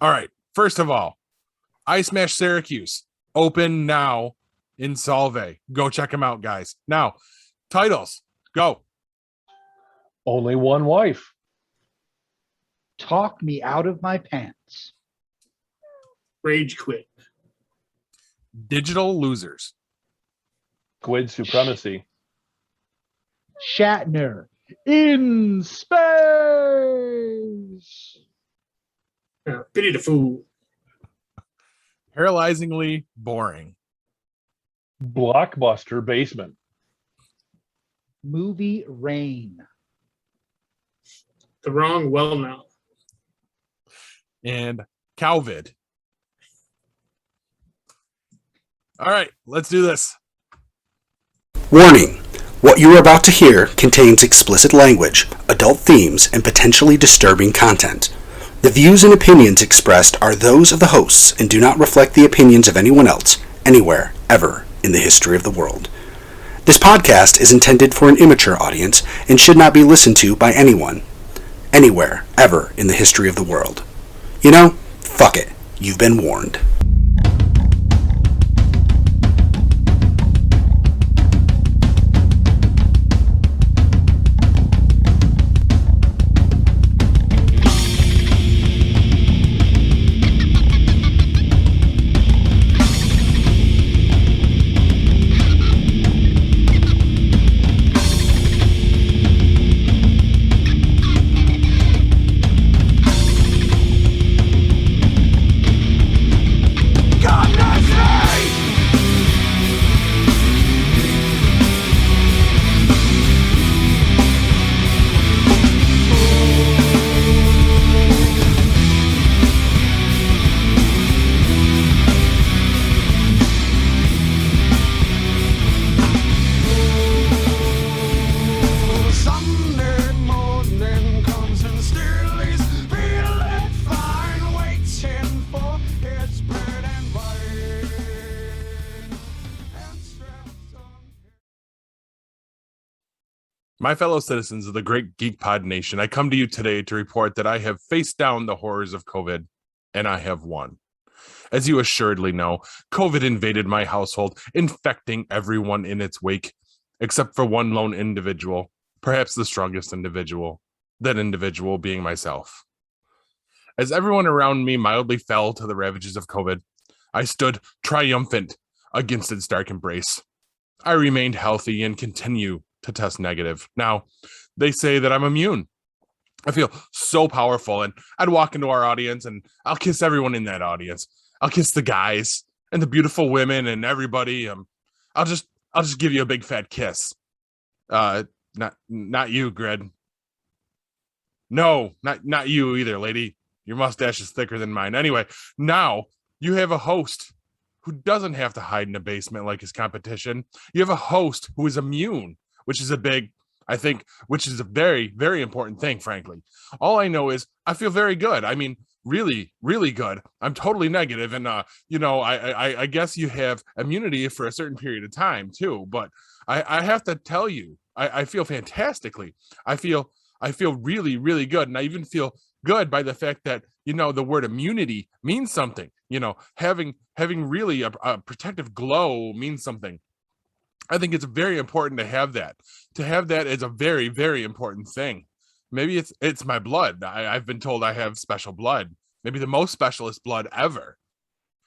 All right. First of all, I Smash Syracuse. Open now in Solve. Go check them out, guys. Now, titles. Go. Only one wife. Talk me out of my pants. Rage quit. Digital losers. Squid Supremacy. Shatner in space. Pity the fool. Paralyzingly boring. Blockbuster basement. Movie Rain. The wrong well now. And Cowvid. All right, let's do this. Warning. What you are about to hear contains explicit language, adult themes, and potentially disturbing content. The views and opinions expressed are those of the hosts and do not reflect the opinions of anyone else, anywhere, ever, in the history of the world. This podcast is intended for an immature audience and should not be listened to by anyone, anywhere, ever, in the history of the world. You know, fuck it. You've been warned. My fellow citizens of the great Geek Pod Nation, I come to you today to report that I have faced down the horrors of COVID, and I have won. As you assuredly know, COVID invaded my household, infecting everyone in its wake, except for one lone individual, perhaps the strongest individual, that individual being myself. As everyone around me mildly fell to the ravages of COVID, I stood triumphant against its dark embrace. I remained healthy and continue to test negative. Now, they say that I'm immune. I feel so powerful, and I'd walk into our audience and I'll kiss everyone in that audience. I'll kiss the guys and the beautiful women and everybody. I'll just give you a big fat kiss. Not you, Gred. No, not you either, lady. Your mustache is thicker than mine. Anyway, now you have a host who doesn't have to hide in a basement like his competition. You have a host who is immune, which is which is a very, very important thing, frankly. All I know is I feel very good. I mean, really, really good. I'm totally negative. And, I guess you have immunity for a certain period of time too, but I have to tell you, I feel fantastically. I feel really, really good. And I even feel good by the fact that, the word immunity means something, having really a protective glow means something. I think it's very important to have that. To have that is a very, very important thing. Maybe it's my blood. I've been told I have special blood. Maybe the most specialist blood ever.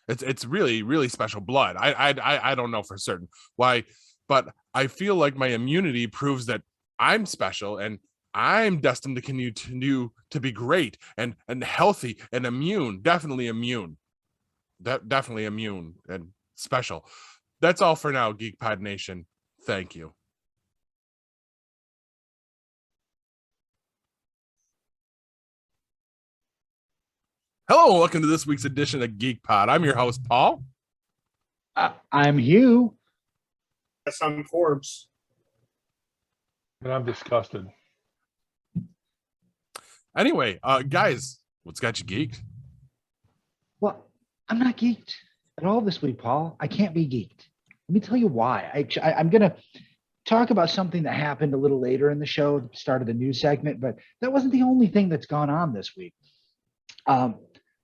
It's really, really special blood. I don't know for certain why, but I feel like my immunity proves that I'm special and I'm destined to continue to be great and healthy and immune. Definitely immune. Definitely immune and special. That's all for now, Geek Pod Nation. Thank you. Hello, and welcome to this week's edition of Geek Pod. I'm your host, Paul. I'm Hugh. Yes, I'm Forbes. And I'm disgusted. Anyway, guys, what's got you geeked? Well, I'm not geeked at all this week, Paul. I can't be geeked. Let me tell you why. I'm going to talk about something that happened a little later in the show, the start of the news segment, but that wasn't the only thing that's gone on this week.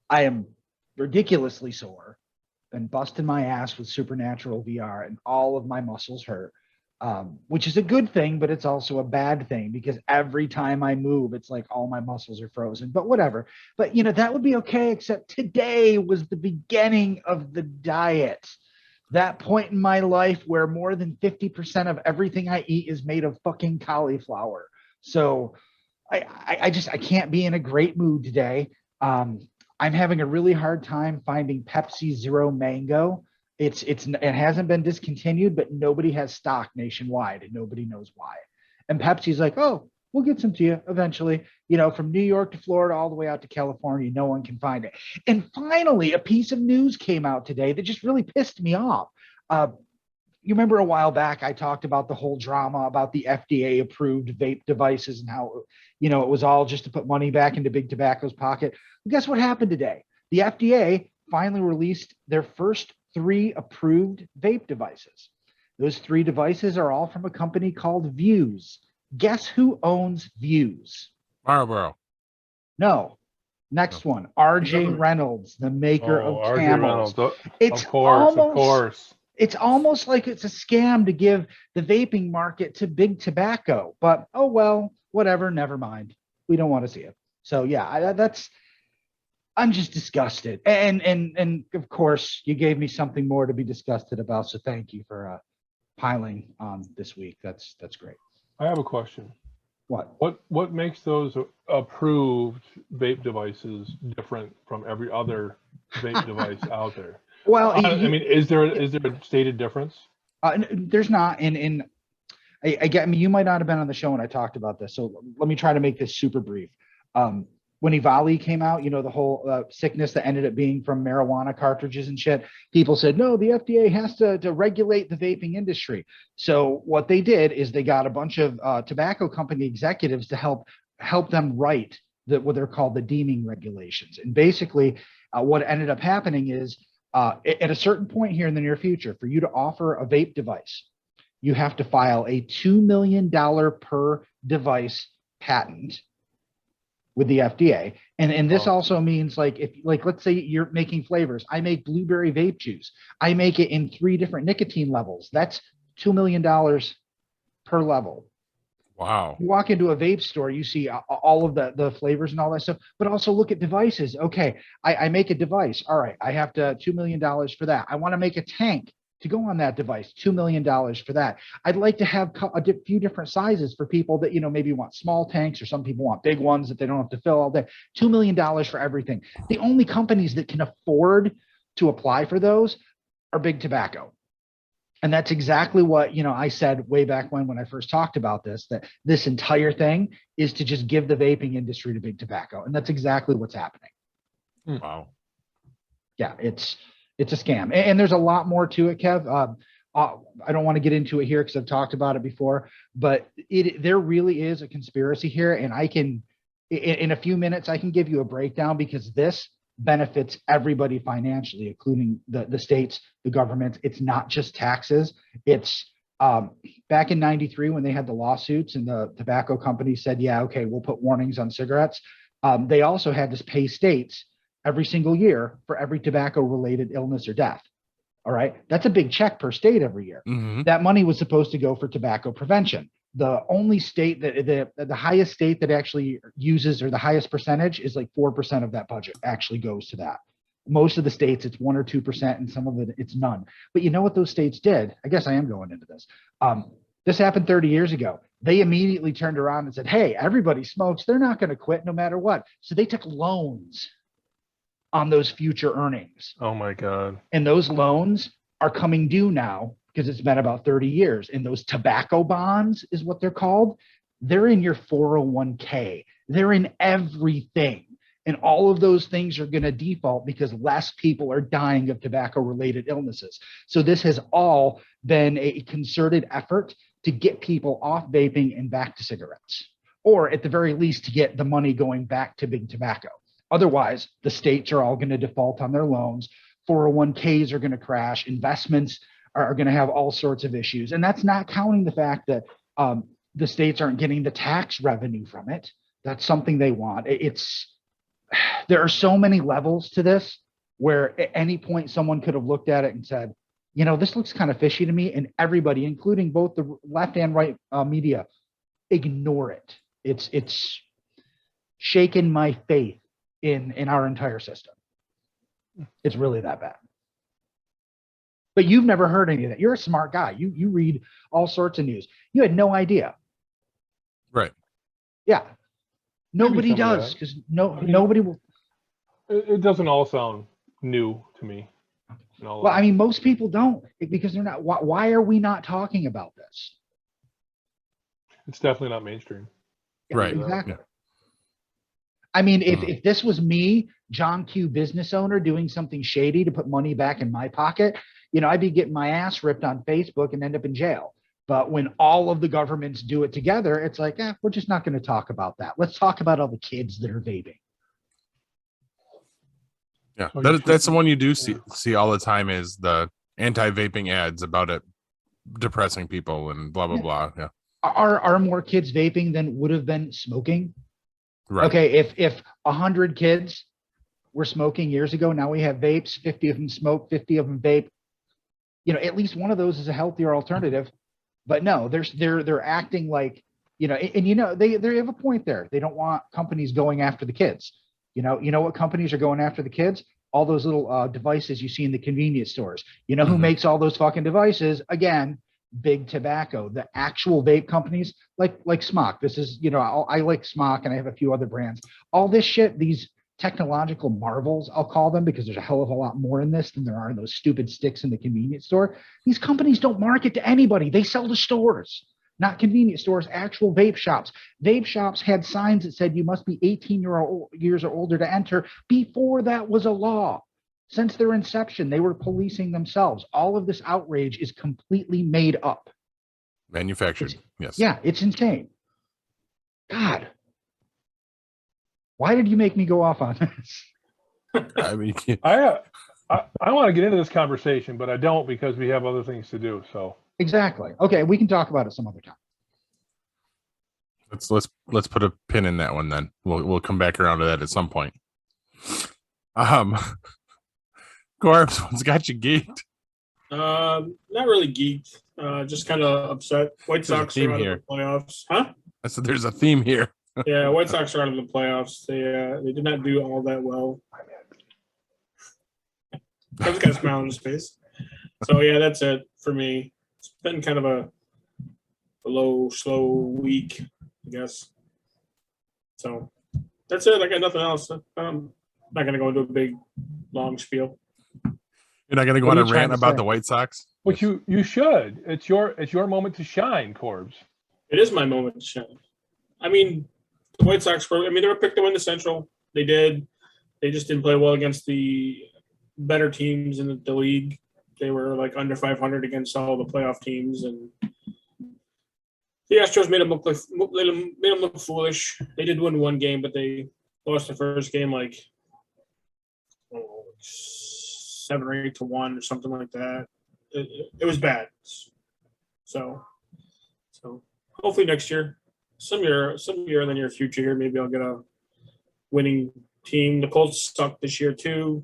I am ridiculously sore and busting my ass with supernatural VR, and all of my muscles hurt, which is a good thing, but it's also a bad thing because every time I move, it's like all my muscles are frozen. But whatever. But that would be okay. Except today was the beginning of the diet. That point in my life where more than 50% of everything I eat is made of fucking cauliflower. So I can't be in a great mood today. I'm having a really hard time finding Pepsi Zero Mango. It hasn't been discontinued, but nobody has stock nationwide, and nobody knows why. And Pepsi's like, oh, we'll get some to you eventually. From New York to Florida, all the way out to California, no one can find it. And finally, a piece of news came out today that just really pissed me off. You remember a while back, I talked about the whole drama about the FDA approved vape devices and how, it was all just to put money back into Big Tobacco's pocket. Well, guess what happened today? The FDA finally released their first 3 approved vape devices. Those 3 devices are all from a company called Views. Guess who owns Views? Marlboro. No. Next one, RJ Reynolds, the maker of R.J. Camels. Reynolds. It's Of course. It's almost like it's a scam to give the vaping market to Big Tobacco, but oh well, whatever, never mind. We don't want to see it. So yeah, I'm just disgusted. And of course, you gave me something more to be disgusted about. So thank you for piling on this week. That's great. I have a question. What? What makes those approved vape devices different from every other vape device out there? Well, I mean, is there a stated difference? There's not. And I get. I mean, you might not have been on the show when I talked about this. So let me try to make this super brief. When EVALI came out, the whole sickness that ended up being from marijuana cartridges and shit, people said, no, the FDA has to regulate the vaping industry. So what they did is they got a bunch of tobacco company executives to help them write what they're called the deeming regulations. And basically what ended up happening is at a certain point here in the near future, for you to offer a vape device, you have to file a $2 million per device patent with the FDA. And this also means let's say you're making flavors. I make blueberry vape juice. I make it in 3 different nicotine levels. That's $2 million per level. Wow. You walk into a vape store, you see all of the flavors and all that stuff, but also look at devices. Okay, I make a device. All right, I have to $2 million for that. I want to make a tank to go on that device, $2 million for that. I'd like to have a few different sizes for people that, maybe want small tanks, or some people want big ones that they don't have to fill all day. $2 million for everything. The only companies that can afford to apply for those are Big Tobacco. And that's exactly what, I said way back when I first talked about this, that this entire thing is to just give the vaping industry to Big Tobacco. And that's exactly what's happening. Wow. Yeah, it's a scam. And there's a lot more to it, Kev. I don't want to get into it here because I've talked about it before, but there really is a conspiracy here. And I can, in a few minutes, I can give you a breakdown, because this benefits everybody financially, including the states, the government. It's not just taxes. It's back in '93 when they had the lawsuits and the tobacco companies said, yeah, okay, we'll put warnings on cigarettes. They also had to pay states every single year for every tobacco related illness or death. All right. That's a big check per state every year. Mm-hmm. That money was supposed to go for tobacco prevention. The only state that the highest state that actually uses, or the highest percentage, is like 4% of that budget actually goes to that. Most of the states, it's 1 or 2%, and some of it, it's none. But you know what those states did? I guess I am going into this. This happened 30 years ago. They immediately turned around and said, hey, everybody smokes. They're not going to quit no matter what. So they took loans on those future earnings. Oh my God. And those loans are coming due now, because it's been about 30 years. And those tobacco bonds is what they're called. They're in your 401k. They're in everything. And all of those things are going to default because less people are dying of tobacco related illnesses. So this has all been a concerted effort to get people off vaping and back to cigarettes, or at the very least to get the money going back to Big Tobacco. Otherwise, the states are all going to default on their loans. 401ks are going to crash. Investments are going to have all sorts of issues. And that's not counting the fact that the states aren't getting the tax revenue from it. That's something they want. It's there are so many levels to this where at any point someone could have looked at it and said, this looks kind of fishy to me. And everybody, including both the left and right media, ignore it. It's shaken my faith in our entire system. It's really that bad. But you've never heard any of that. You're a smart guy. You read all sorts of news. You had no idea. Right. Yeah. Nobody some of does, that. because nobody will. It doesn't all sound new to me. Well, I mean, most people don't, because they're not. Why are we not talking about this? It's definitely not mainstream. Right. Exactly. Yeah. I mean, if this was me, John Q, business owner, doing something shady to put money back in my pocket, I'd be getting my ass ripped on Facebook and end up in jail. But when all of the governments do it together, it's like, we're just not going to talk about that. Let's talk about all the kids that are vaping. Yeah, Oh, that's the one you do see all the time, is the anti-vaping ads about it depressing people and blah blah blah. Yeah. Are more kids vaping than would have been smoking? Right. Okay, if 100 kids were smoking years ago, now we have vapes. 50 of them smoke, 50 of them vape. At least one of those is a healthier alternative. But no, they're acting like, and they have a point there. They don't want companies going after the kids. You know what companies are going after the kids? All those little devices you see in the convenience stores. Who makes all those fucking devices? Again, big tobacco. The actual vape companies, like Smock. This is, I like Smock, and I have a few other brands. All this shit, these technological marvels, I'll call them, because there's a hell of a lot more in this than there are in those stupid sticks in the convenience store. These companies don't market to anybody. They sell to stores, not convenience stores, actual vape shops. Vape shops had signs that said you must be 18 years or older to enter before that was a law. Since their inception, they were policing themselves. All of this outrage is completely made up. Manufactured. Yes. Yeah, it's insane. God. Why did you make me go off on this? I mean, I want to get into this conversation, but I don't, because we have other things to do. So Exactly. Okay, we can talk about it some other time. let's put a pin in that one then. We'll come back around to that at some point. Corbs, what's got you geeked? Not really geeked. Just kind of upset. White There's a Sox theme are out here. of the playoffs. Huh? I said there's a theme here. Yeah, White Sox are out of the playoffs. They did not do all that well. I've got a smile on his face. So yeah, that's it for me. It's been kind of a low, slow week, I guess. So that's it. I got nothing else. I'm not gonna go into a big, long spiel. You're not gonna go What on are a you rant trying to about say? the White Sox? But you should. It's your moment to shine, Corbs. It is my moment to shine. I mean, the White Sox were. I mean, they were picked to win the Central. They did. They just didn't play well against the better teams in the league. They were like under 500 against all the playoff teams, and the Astros made them look foolish. They did win one game, but they lost the first game like 7 or 8-1 or something like that. It was bad. So hopefully next year, some year in the near future here, maybe I'll get a winning team. The Colts suck this year too.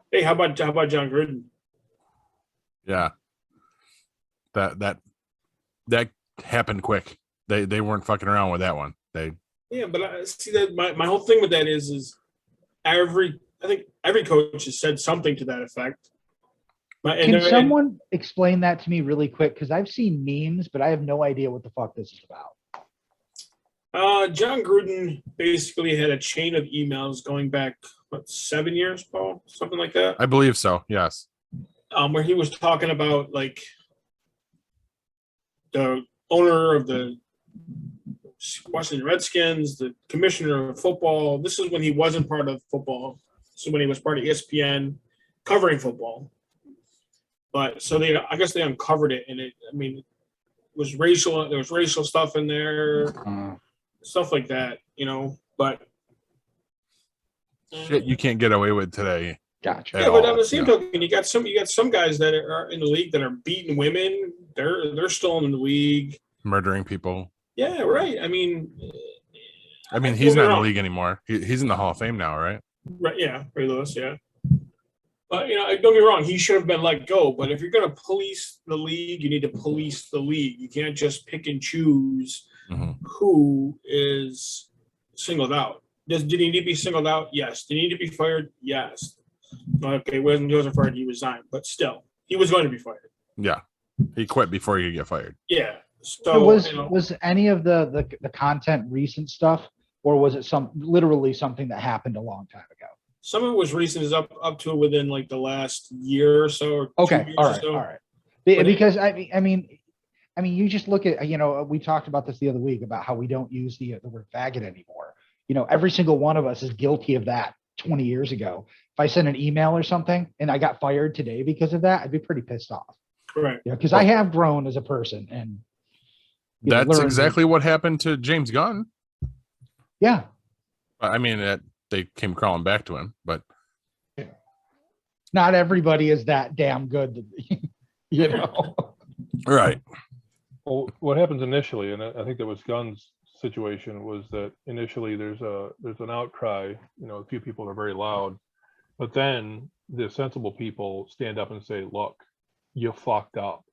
Hey, how about John Gruden? Yeah. That happened quick. They weren't fucking around with that one. Yeah, but I see that my whole thing with that is I think every coach has said something to that effect. Can someone explain that to me really quick? Because I've seen memes, but I have no idea what the fuck this is about. John Gruden basically had a chain of emails going back 7 years, Paul, something like that. I believe so. Yes. Where he was talking about like the owner of the Washington Redskins, the commissioner of football. This is when he wasn't part of football. This is when he was part of ESPN covering football. But so I guess they uncovered it, and it was racial. There was racial stuff in there, stuff like that, but Shit you can't get away with today. Gotcha. Yeah, but on the same token, you got some guys that are in the league that are beating women. They're still in the league, Murdering people. Yeah, right. I mean, I mean, Don't he's get not me in the wrong. league anymore. He's in the Hall of Fame now, right? Right, yeah, Ray Lewis, yeah. But don't get me wrong, he should have been let go. But if you're going to police the league, you need to police the league. You can't just pick and choose who is singled out. Did he need to be singled out? Yes. Did he need to be fired? Yes. Okay, he wasn't fired, he resigned, but still, he was going to be fired. Yeah, he quit before he could get fired. Yeah. So So was any of the content recent stuff, or was it literally something that happened a long time ago? some of it was recent, is up to within like the last year or so, or 2 Okay, years all or right, so. all right. But Because I mean, you just look at, we talked about this the other week about how we don't use the word faggot anymore. Every single one of us is guilty of that 20 years ago. If I sent an email or something and I got fired today because of that, I'd be pretty pissed off. Right. Because I have grown as a person, and That's exactly what happened to James Gunn. Yeah. I mean, they came crawling back to him, but not everybody is that damn good, Right. Well, what happens initially, and I think that was Gunn's situation, was that initially there's an outcry. A few people are very loud, but then the sensible people stand up and say, "Look, you fucked up,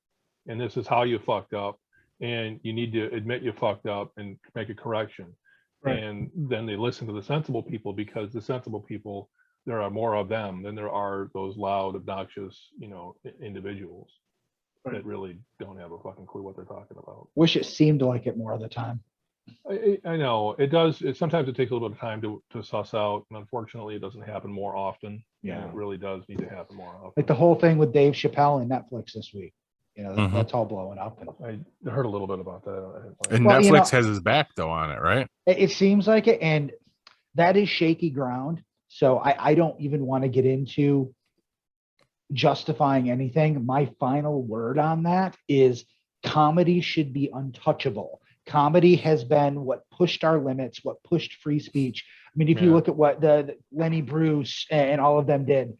and this is how you fucked up, and you need to admit you fucked up and make a correction." Right. And then they listen to the sensible people, because the sensible people, there are more of them than there are those loud, obnoxious, individuals that really don't have a fucking clue what they're talking about. Wish it seemed like it more of the time. I know it does. Sometimes it takes a little bit of time to suss out, and unfortunately, it doesn't happen more often. Yeah. And it really does need to happen more often. Like the whole thing with Dave Chappelle and Netflix this week. That's all blowing up. I heard a little bit about that. And Well, Netflix has his back though on it, right? It seems like it, and that is shaky ground. So I don't even want to get into justifying anything. My final word on that is comedy should be untouchable. Comedy has been what pushed our limits, what pushed free speech. I mean, if you look at what the Lenny Bruce and all of them did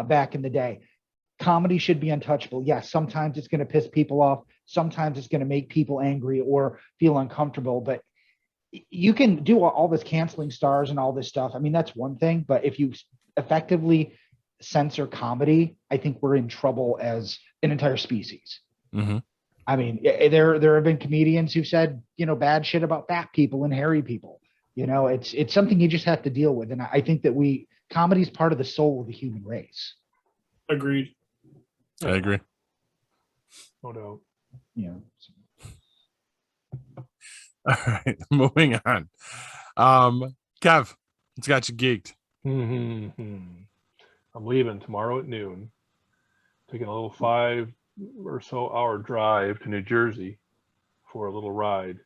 back in the day, comedy should be untouchable. Yes, sometimes it's going to piss people off. Sometimes it's going to make people angry or feel uncomfortable, but you can do all this canceling stars and all this stuff. I mean, that's one thing, but if you effectively censor comedy, I think we're in trouble as an entire species. I mean, there have been comedians who said, bad shit about fat people and hairy people. It's something you just have to deal with. And I think that comedy is part of the soul of the human race. Agreed. I agree. No doubt. All right, moving on. Kev, it's got you geeked. I'm leaving tomorrow at noon, taking a little 5 or so hour drive to New Jersey for a little ride,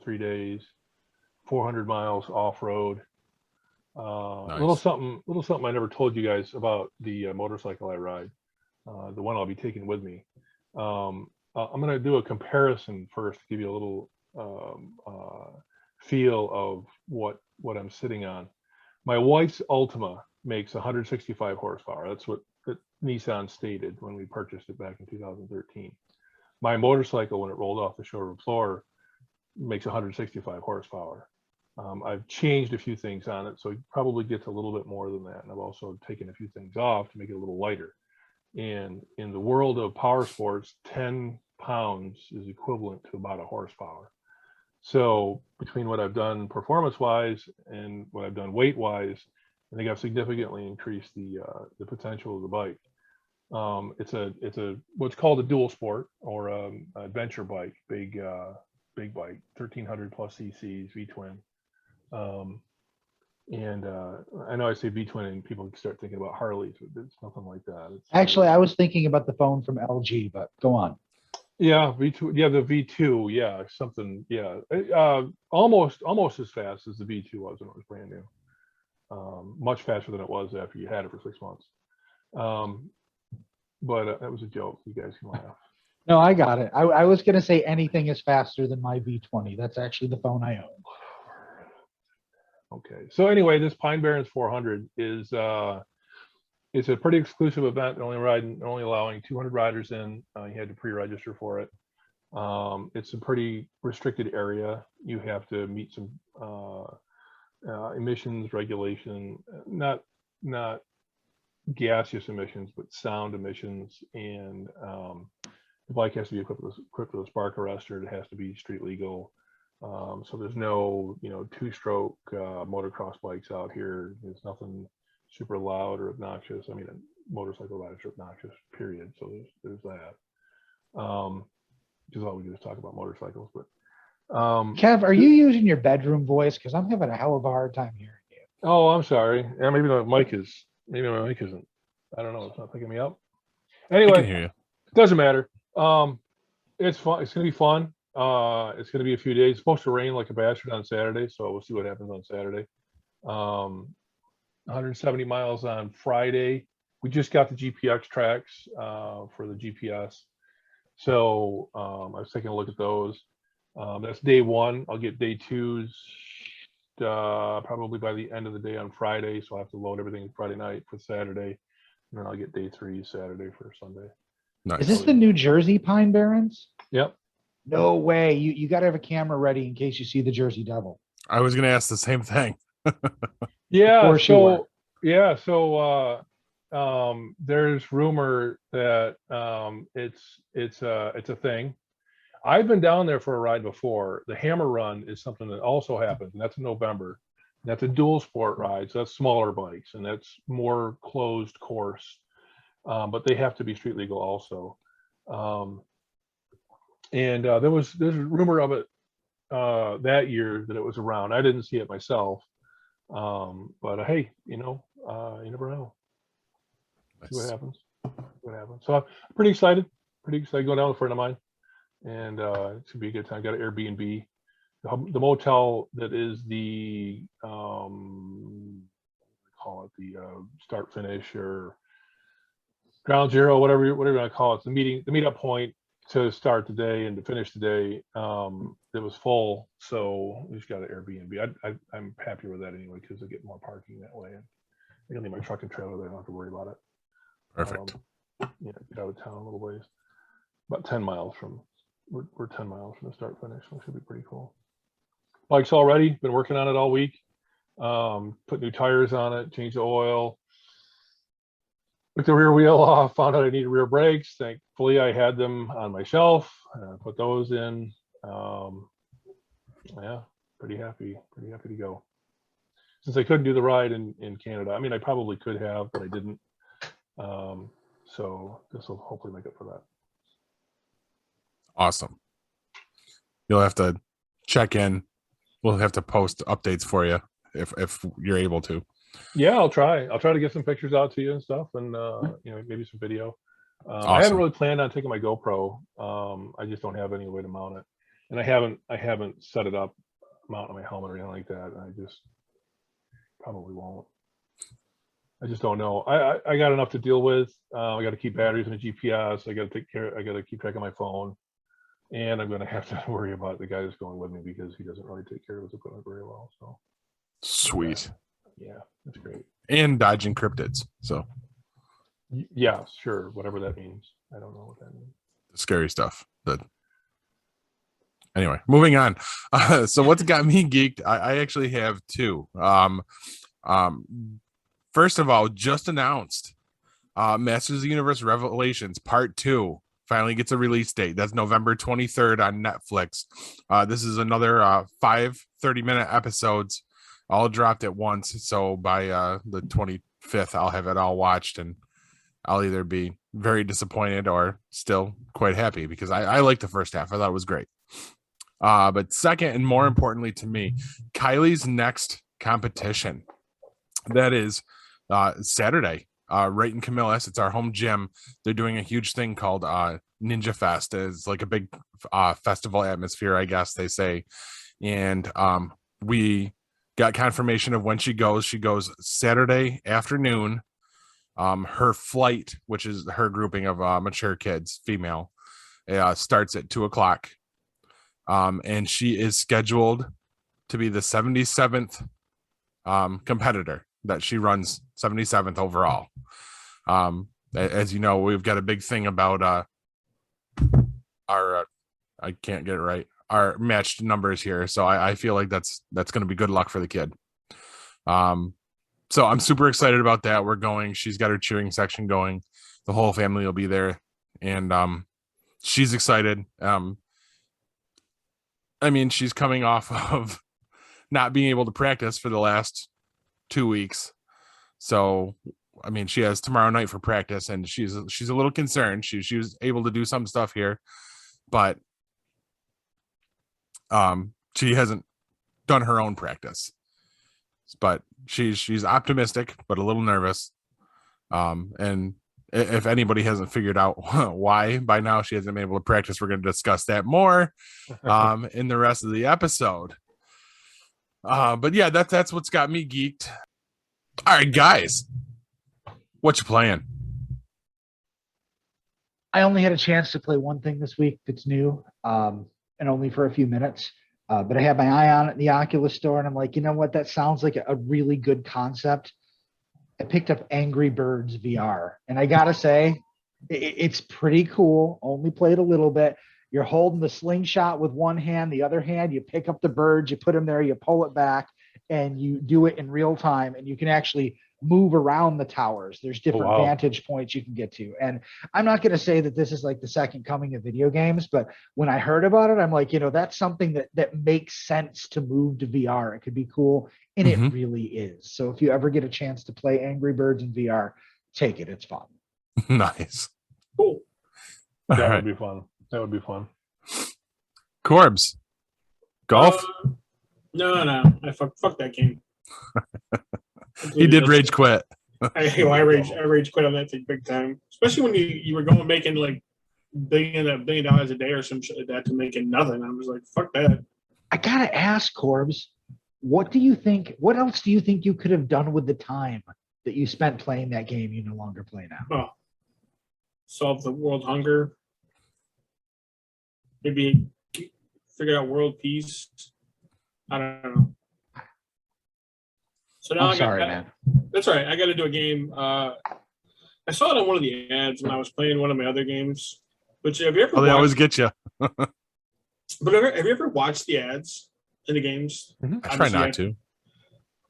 3 days, 400 miles off road. Nice. Little something I never told you guys about the motorcycle I ride, the one I'll be taking with me. I'm going to do a comparison first to give you a little feel of what I'm sitting on. My wife's Altima makes 165 horsepower. That's what Nissan stated when we purchased it back in 2013. My motorcycle, when it rolled off the showroom floor, makes 165 horsepower. I've changed a few things on it, so it probably gets a little bit more than that. And I've also taken a few things off to make it a little lighter. And in the world of power sports, 10 pounds is equivalent to about a horsepower. So between what I've done performance-wise and what I've done weight-wise, I think I've significantly increased the potential of the bike. It's a what's called a dual sport, or adventure bike, big bike, 1300 plus cc's, V-twin. And I know I say V-twin and people start thinking about Harleys, but it's nothing like that. Actually, I was thinking about the phone from LG, but go on. Yeah, V2. Yeah, the V2. Yeah, something. Yeah, almost as fast as the V2 was when it was brand new. Much faster than it was after you had it for 6 months. But that was a joke. You guys can laugh. No, I got it. I was going to say anything is faster than my V20. That's actually the phone I own. Okay. So anyway, this Pine Barrens 400 is it's a pretty exclusive event. They're only allowing 200 riders in. You had to pre-register for it. It's a pretty restricted area. You have to meet some emissions regulation, not gaseous emissions, but sound emissions. And the bike has to be equipped with a spark arrestor. It has to be street legal. So there's no, two-stroke motocross bikes out here. There's nothing super loud or obnoxious. I mean, motorcycle riders are obnoxious, period. So there's that. Which is all we do is talk about motorcycles. But Kev, are you using your bedroom voice? Because I'm having a hell of a hard time hearing you. oh, I'm sorry. Yeah, maybe my mic isn't. I don't know. It's not picking me up. I can Anyway, hear you. doesn't matter. It's fun. It's gonna be fun. It's gonna be a few days. It's supposed to rain like a bastard on Saturday, so we'll see what happens on Saturday. 170 miles on Friday. We just got the GPX tracks for the GPS, so I was taking a look at those. That's day one. I'll get day two's probably by the end of the day on Friday, so I'll have to load everything Friday night for Saturday, and then I'll get day three Saturday for Sunday. Nice. Is this the New Jersey Pine Barrens? Yep. No way. You got to have a camera ready in case you see the Jersey Devil. I was going to ask the same thing. Yeah. course you were. So there's rumor that it's a thing. I've been down there for a ride before. The Hammer Run is something that also happens, and that's in November. That's a dual sport ride, so that's smaller bikes, and that's more closed course. But they have to be street legal also. There's a rumor of it that year that it was around. I didn't see it myself, but hey, you never know. See what happens. So I'm pretty excited. Going down with a friend of mine, and it should be a good time. Got an Airbnb. The motel that is the call it the start finish or ground zero, whatever you want to call it. The meetup point to start the day and to finish the day. It was full, so we just got an Airbnb. I'm happier with that anyway because I get more parking that way. And I can leave my truck and trailer there. I don't have to worry about it. Perfect. Get out of town a little ways. About 10 miles from. We're 10 miles from the start finish, so it should be pretty cool. Bike's all ready. Been working on it all week. Put new tires on it, changed the oil. Took the rear wheel off, found out I needed rear brakes. Thankfully, I had them on my shelf. Put those in. Yeah, pretty happy to go. Since I couldn't do the ride in Canada, I mean, I probably could have, but I didn't. So this will hopefully make up for that. Awesome. You'll have to check in. We'll have to post updates for you if you're able to. Yeah, I'll try to get some pictures out to you and stuff, and maybe some video. Awesome. I haven't really planned on taking my GoPro. I just don't have any way to mount it, and I haven't set it up, mounting my helmet or anything like that. I just probably won't. I just don't know. I got enough to deal with. I got to keep batteries in the GPS. I got to keep track of my phone, and I'm going to have to worry about the guy that's going with me because he doesn't really take care of his equipment very well. So sweet. Yeah, that's great. And dodging cryptids. So yeah, sure. Whatever that means. I don't know what that means. Scary stuff. But anyway, moving on. So what's got me geeked? I actually have two. First of all, just announced Masters of the Universe Revelations Part 2 finally gets a release date. That's November 23rd on Netflix. This is another 5 30-minute episodes all dropped at once. So by the 25th, I'll have it all watched, and I'll either be very disappointed or still quite happy because I liked the first half. I thought it was great. But second, and more importantly to me, Kylie's next competition. That is Saturday, right in Camillus. It's our home gym. They're doing a huge thing called Ninja Fest. It's like a big festival atmosphere, I guess they say. And we got confirmation of when she goes. She goes Saturday afternoon. Her flight, which is her grouping of mature kids, female, starts at 2:00. And she is scheduled to be the 77th competitor that she runs, 77th overall. As you know, we've got a big thing about our I can't get it right, our matched numbers here. So I feel like that's going to be good luck for the kid. So I'm super excited about that. We're going. She's got her cheering section going. The whole family will be there, and she's excited. I mean, she's coming off of not being able to practice for the last 2 weeks. So, I mean, she has tomorrow night for practice, and she's a little concerned. She was able to do some stuff here, but she hasn't done her own practice. But she's optimistic, but a little nervous. And if anybody hasn't figured out why by now she hasn't been able to practice, we're going to discuss that more in the rest of the episode. But yeah, that's what's got me geeked. All right, guys, what you playing? I only had a chance to play one thing this week that's new, and only for a few minutes. But I had my eye on it in the Oculus store, and I'm like, you know what? That sounds like a really good concept. I picked up Angry Birds VR, and I gotta say, it's pretty cool. Only played a little bit. You're holding the slingshot with one hand, the other hand, you pick up the birds, you put them there, you pull it back, and you do it in real time, and you can actually move around the towers. There's different vantage points you can get to. And I'm not going to say that this is like the second coming of video games, but when I heard about it, I'm like, that's something that makes sense to move to VR. It could be cool, and it really is. So if you ever get a chance to play Angry Birds in VR, take it. It's fun. Nice. Cool. That would be fun. That would be fun. Corbs, golf? No. I fuck that game. He did rage quit. I rage quit on that thing big time. Especially when you were making like $1 billion a day or some shit like that to making nothing. I was like, fuck that. I gotta ask, Corbs, what else do you think you could have done with the time that you spent playing that game you no longer play now? Oh, solve the world hunger. Maybe figure out world peace. I don't know. So now I'm sorry, man. That's all right. I got to do a game. I saw it on one of the ads when I was playing one of my other games. Which have you ever? Oh, they always get you. But have you ever watched the ads in the games? I try not to.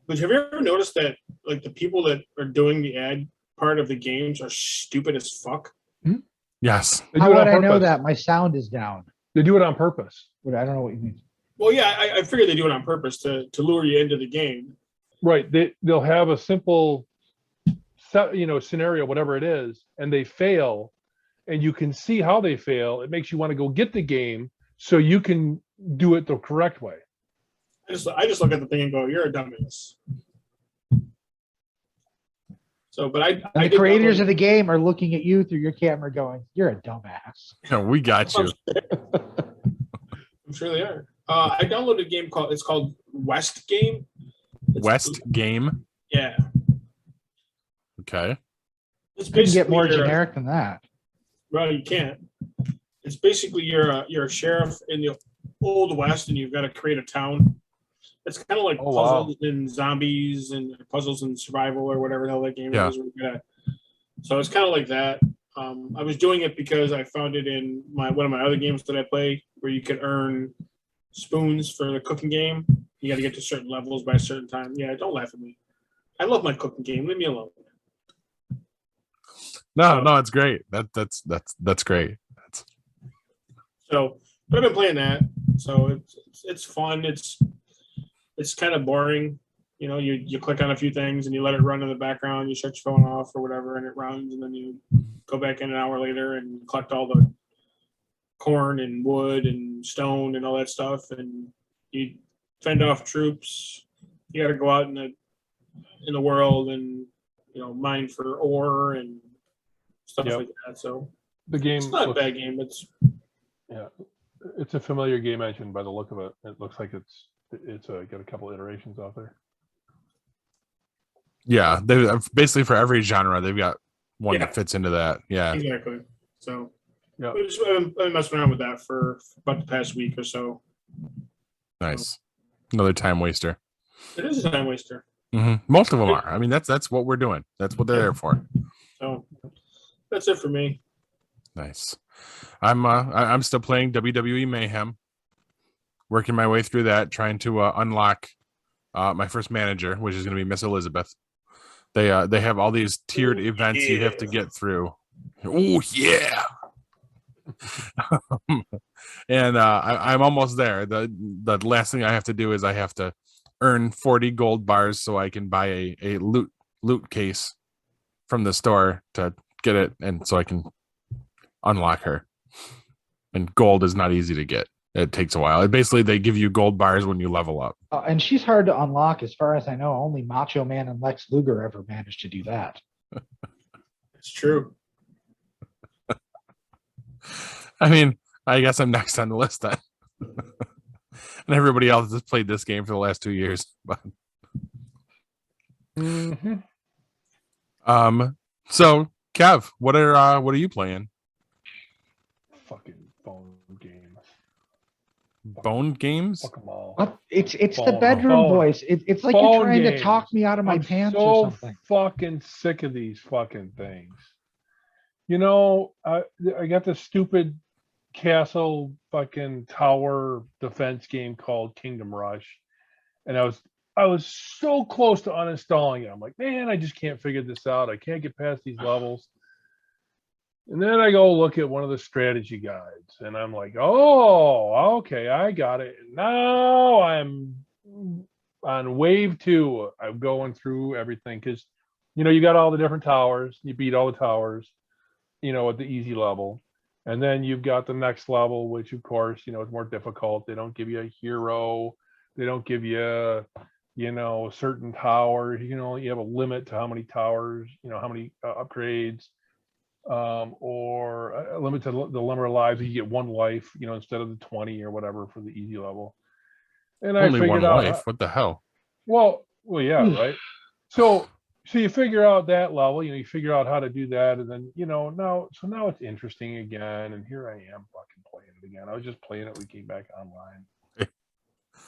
But have you ever noticed that like the people that are doing the ad part of the games are stupid as fuck? Yes. How would I know that? My sound is down. They do it on purpose. But I don't know what you mean. Well, yeah, I figured they do it on purpose to lure you into the game. Right. They'll have a simple scenario, whatever it is, and they fail, and you can see how they fail. It makes you want to go get the game so you can do it the correct way. I just look at the thing and go, "You're a dumbass." So, but the creators of the game are looking at you through your camera, going, "You're a dumbass." Yeah, we got you. I'm sure they are. I downloaded a game called West Game. West Game. Yeah. Okay. It's you can get more generic than that. Well, you can't. It's basically you're a sheriff in the old West, and you've got to create a town. It's kind of like puzzles and zombies and puzzles and survival or whatever the hell that game is. So it's kind of like that. I was doing it because I found it in one of my other games that I play, where you can earn spoons for the cooking game. You got to get to certain levels by a certain time. Yeah, don't laugh at me. I love my cooking game. Leave me alone. No, it's great. That's great. So, but I've been playing that. So it's fun. It's kind of boring. You click on a few things and you let it run in the background. You shut your phone off or whatever, and it runs. And then you go back in an hour later and collect all the corn and wood and stone and all that stuff. And you fend off troops. You got to go out in the world and mine for ore and stuff like that. So the game, it's not a bad game. It's a familiar game engine by the look of it. It looks like it's got a couple iterations out there. Yeah, they basically for every genre they've got one that fits into that. Yeah, exactly. So yeah, I've been messing around with that for about the past week or so. Nice. Another time waster. It is a time waster. Most of them are. I mean, that's what we're doing. That's what they're there for. So that's it for me. Nice. I'm still playing WWE Mayhem. Working my way through that, trying to unlock my first manager, which is going to be Miss Elizabeth. They have all these tiered events you have to get through. Oh yeah. And I'm almost there. The last thing I have to do is I have to earn 40 gold bars so I can buy a loot case from the store to get it, and so I can unlock her. And gold is not easy to get. It takes a while. Basically, they give you gold bars when you level up. And she's hard to unlock, as far as I know. Only Macho Man and Lex Luger ever managed to do that. It's true. I mean, I guess I'm next on the list then. And everybody else has played this game for the last 2 years. But so Kev, what are you playing? Fucking phone games. Bone games? Fuck them all. What? It's the Phone- bedroom phone- voice. It's like you're phone trying to games. talk me out of my I'm pants so or something. fucking sick of these fucking things. You know, I got this stupid castle fucking tower defense game called Kingdom Rush, and I was so close to uninstalling it. I'm like, man, I just can't figure this out. I can't get past these levels. And then I go look at one of the strategy guides, and I'm like, oh, okay, I got it. Now I'm on wave 2. I'm going through everything because, you know, you got all the different towers. You beat all the towers, you know, at the easy level. And then you've got the next level, which of course, you know, is more difficult. They don't give you a hero. They don't give you, you know, a certain tower. You know, you have a limit to how many towers, you know, how many upgrades. Or a limit to the number of lives. You get 1 life, you know, instead of the 20 or whatever for the easy level. And I Only figured one out, life. What the hell? well, yeah, right. So you figure out that level, you know, you figure out how to do that, and then, you know, now it's interesting again, and here I am fucking playing it again. I was just playing it. We came back online.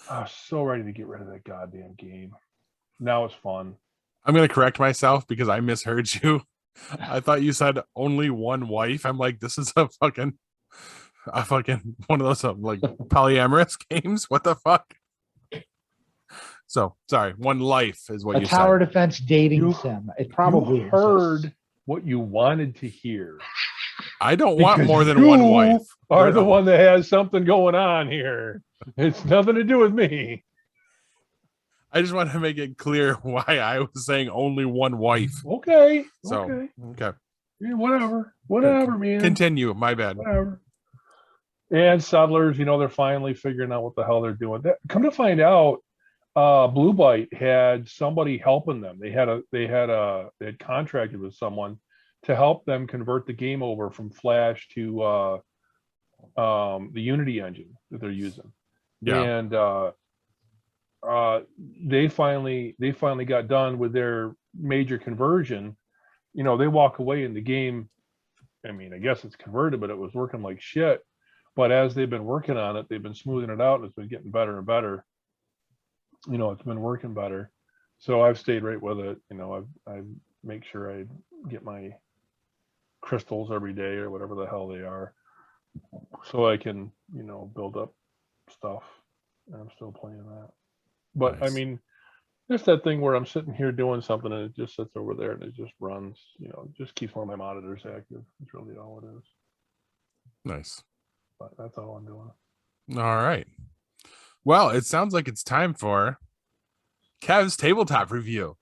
I was so ready to get rid of that goddamn game. Now it's fun. I'm gonna correct myself because I misheard you. I thought you said only 1 wife. I'm like, this is a fucking one of those like polyamorous games. What the fuck? So sorry, 1 life is what A you tower said. defense dating You- sim. It probably You heard exists. what you wanted to hear. I don't want Because more than you 1 wife. Are the one that has something going on here. It's nothing to do with me. I just wanted to make it clear why I was saying only 1 wife. Okay. So Okay. okay. Yeah, whatever, man. Continue. My bad. Whatever. And settlers, you know, they're finally figuring out what the hell they're doing. Come to find out, Blue Byte had somebody helping them. They had contracted with someone to help them convert the game over from Flash to the Unity engine that they're using. Yeah. And they finally got done with their major conversion. You know, they walk away in the game. I mean, I guess it's converted, but it was working like shit. But as they've been working on it, they've been smoothing it out, and it's been getting better and better. You know, it's been working better. So I've stayed right with it. You know, I make sure I get my crystals every day or whatever the hell they are, so I can, you know, build up stuff. And I'm still playing that. But Nice. I mean, there's that thing where I'm sitting here doing something and it just sits over there and it just runs, you know, it just keeps one of my monitors active. It's really all it is. Nice. But that's all I'm doing. All right. Well, it sounds like it's time for Kev's tabletop review.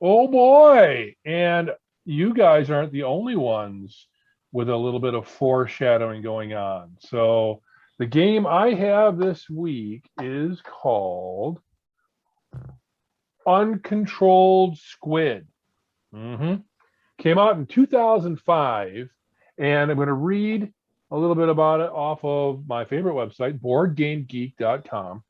Oh boy. And you guys aren't the only ones with a little bit of foreshadowing going on. So the game I have this week is called Uncontrolled Squid. Came out in 2005, and I'm going to read a little bit about it off of my favorite website, boardgamegeek.com.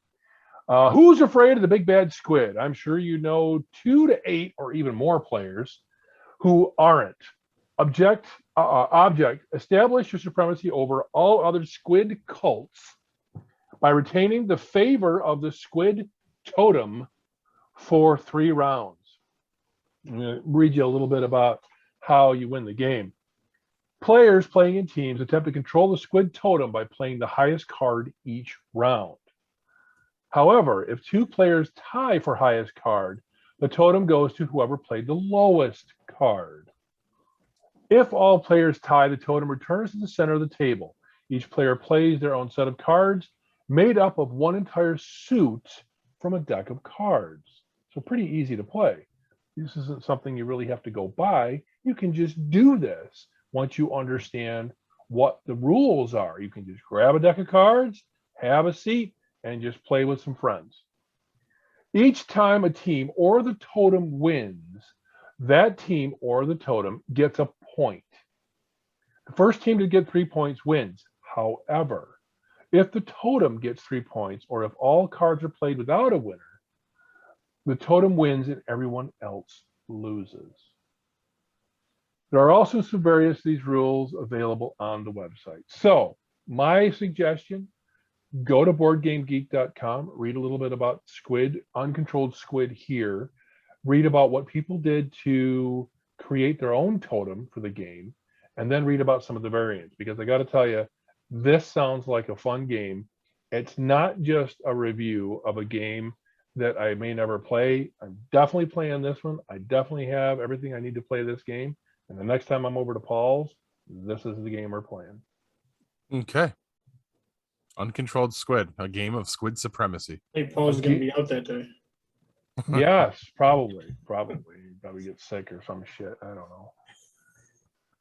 Who's afraid of the big bad squid? I'm sure you know 2 to 8 or even more players who aren't. Object, establish your supremacy over all other squid cults by retaining the favor of the squid totem for 3 rounds. I'm going to read you a little bit about how you win the game. Players playing in teams attempt to control the squid totem by playing the highest card each round. However, if 2 players tie for highest card, the totem goes to whoever played the lowest card. If all players tie, the totem returns to the center of the table. Each player plays their own set of cards made up of one entire suit from a deck of cards. So pretty easy to play. This isn't something you really have to go buy. You can just do this once you understand what the rules are. You can just grab a deck of cards, have a seat, and just play with some friends. Each time a team or the totem wins, that team or the totem gets a point. The first team to get 3 points wins. However, if the totem gets 3 points, or if all cards are played without a winner, the totem wins and everyone else loses. There are also some various of these rules available on the website. So my suggestion, go to boardgamegeek.com, read a little bit about squid, uncontrolled squid here, read about what people did to create their own totem for the game, and then read about some of the variants, because I got to tell you, this sounds like a fun game. It's not just a review of a game that I may never play. I'm definitely playing this one. I definitely have everything I need to play this game. And the next time I'm over to Paul's, this is the game we're playing. Okay. Uncontrolled Squid, a game of Squid Supremacy. Hey, Paul's going to be out that day. Yes, probably. Probably get sick or some shit. I don't know.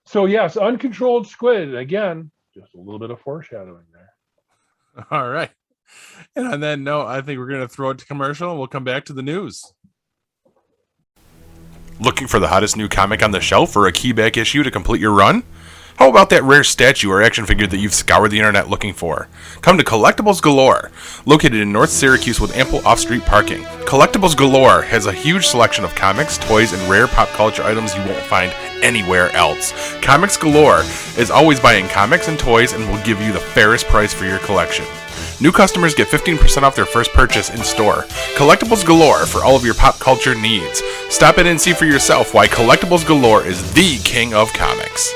So yes, uncontrolled squid. Again, just a little bit of foreshadowing there. All right. And on that note, I think we're going to throw it to commercial and we'll come back to the news. Looking for the hottest new comic on the shelf or a keyback issue to complete your run? How about that rare statue or action figure that you've scoured the internet looking for? Come to Collectibles Galore. Located in North Syracuse with ample off-street parking, Collectibles Galore has a huge selection of comics, toys, and rare pop culture items you won't find anywhere else. Comics Galore is always buying comics and toys and will give you the fairest price for your collection. New customers get 15% off their first purchase in store. Collectibles Galore for all of your pop culture needs. Stop in and see for yourself why Collectibles Galore is the king of comics.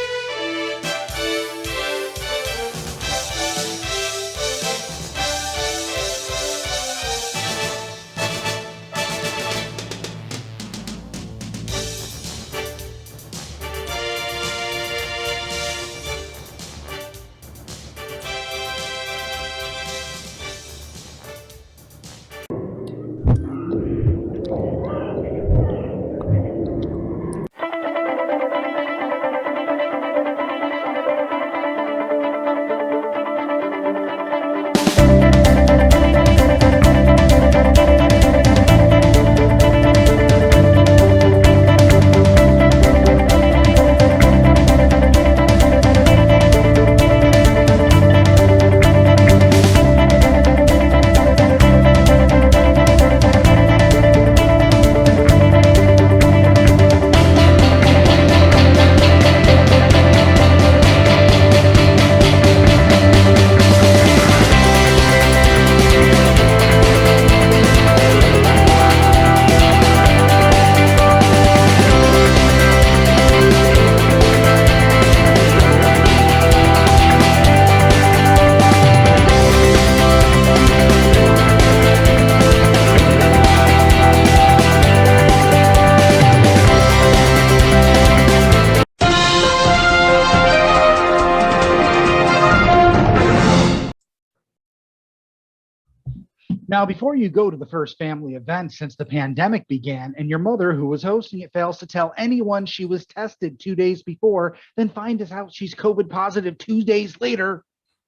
Now, before you go to the first family event since the pandemic began and your mother, who was hosting it, fails to tell anyone she was tested 2 days before, then find us out she's COVID positive 2 days later,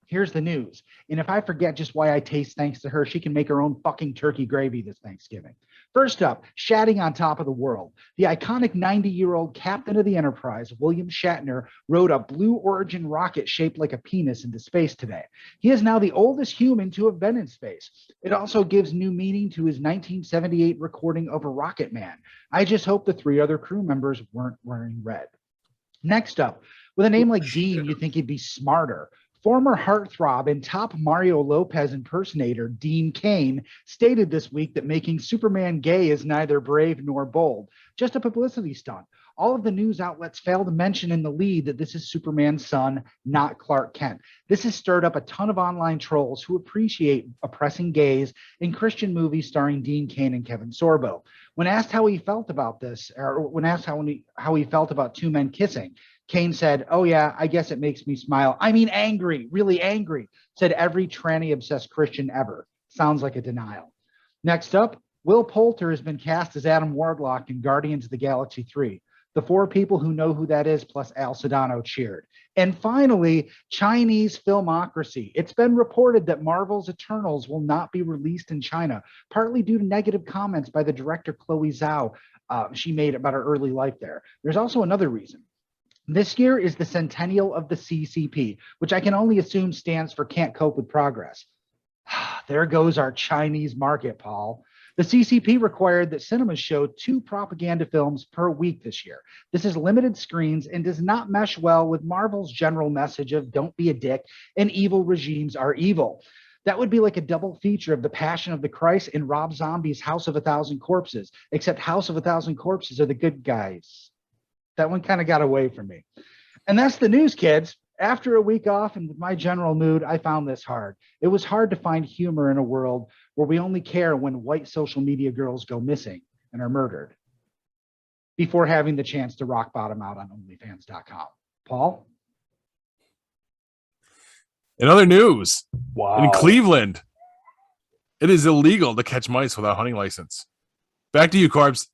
here's the news. And if I forget just why I taste thanks to her, she can make her own fucking turkey gravy this Thanksgiving. First up, Shatting on top of the world. The iconic 90-year-old captain of the Enterprise, William Shatner, rode a Blue Origin rocket shaped like a penis into space today. He is now the oldest human to have been in space. It also gives new meaning to his 1978 recording of a Rocket Man. I just hope the 3 other crew members weren't wearing red. Next up, with a name like Dean, you'd think he'd be smarter. Former heartthrob and top Mario Lopez impersonator Dean Cain stated this week that making Superman gay is neither brave nor bold, just a publicity stunt. All of the news outlets fail to mention in the lead that this is Superman's son, not Clark Kent. This has stirred up a ton of online trolls who appreciate oppressing gays in Christian movies starring Dean Cain and Kevin Sorbo. When asked how he felt about this, or when asked how he felt about two men kissing, Cain said, "Oh yeah, I guess it makes me smile. I mean angry, really angry," said every tranny-obsessed Christian ever. Sounds like a denial. Next up, Will Poulter has been cast as Adam Warlock in Guardians of the Galaxy 3. The four people who know who that is, plus Al Sedano, cheered. And finally, Chinese Filmocracy. It's been reported that Marvel's Eternals will not be released in China, partly due to negative comments by the director Chloe Zhao she made about her early life there. There's also another reason. This year is the centennial of the CCP, which I can only assume stands for Can't Cope with Progress. There goes our Chinese market, Paul. The CCP required that cinemas show 2 propaganda films per week this year. This is limited screens and does not mesh well with Marvel's general message of don't be a dick and evil regimes are evil. That would be like a double feature of The Passion of the Christ and Rob Zombie's House of a Thousand Corpses, except House of a Thousand Corpses are the good guys. That one kind of got away from me. And that's the news, kids. After a week off and with my general mood, I found this hard. It was hard to find humor in a world where we only care when white social media girls go missing and are murdered before having the chance to rock bottom out on OnlyFans.com. Paul? In other news, Wow. in Cleveland, it is illegal to catch mice without a hunting license. Back to you, Corbs.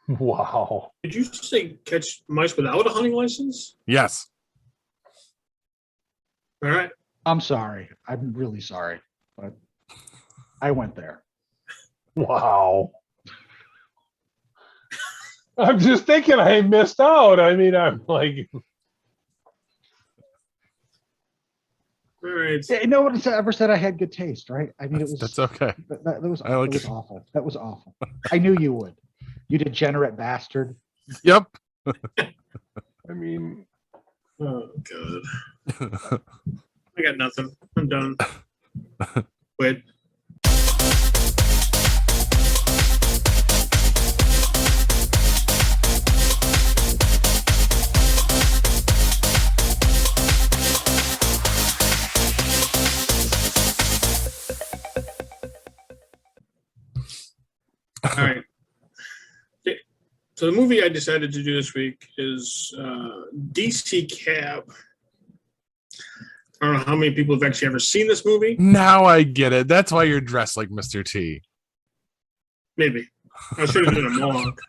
Wow. Did you say catch mice without a hunting license? Yes. All right. I'm sorry. I'm really sorry, but I went there. Wow. I'm just thinking I missed out. I mean, I'm like, All right. Yeah, no one ever said I had good taste, right? I mean, it was That's okay. that was, I like it was it. awful. That was awful. I knew you would. You degenerate bastard. Yep. I mean, Oh god. I got nothing. I'm done. Quit. All right. So the movie I decided to do this week is DC Cab. I don't know how many people have actually ever seen this movie. Now I get it. That's why you're dressed like Mr. T. Maybe. I should have done a mohawk.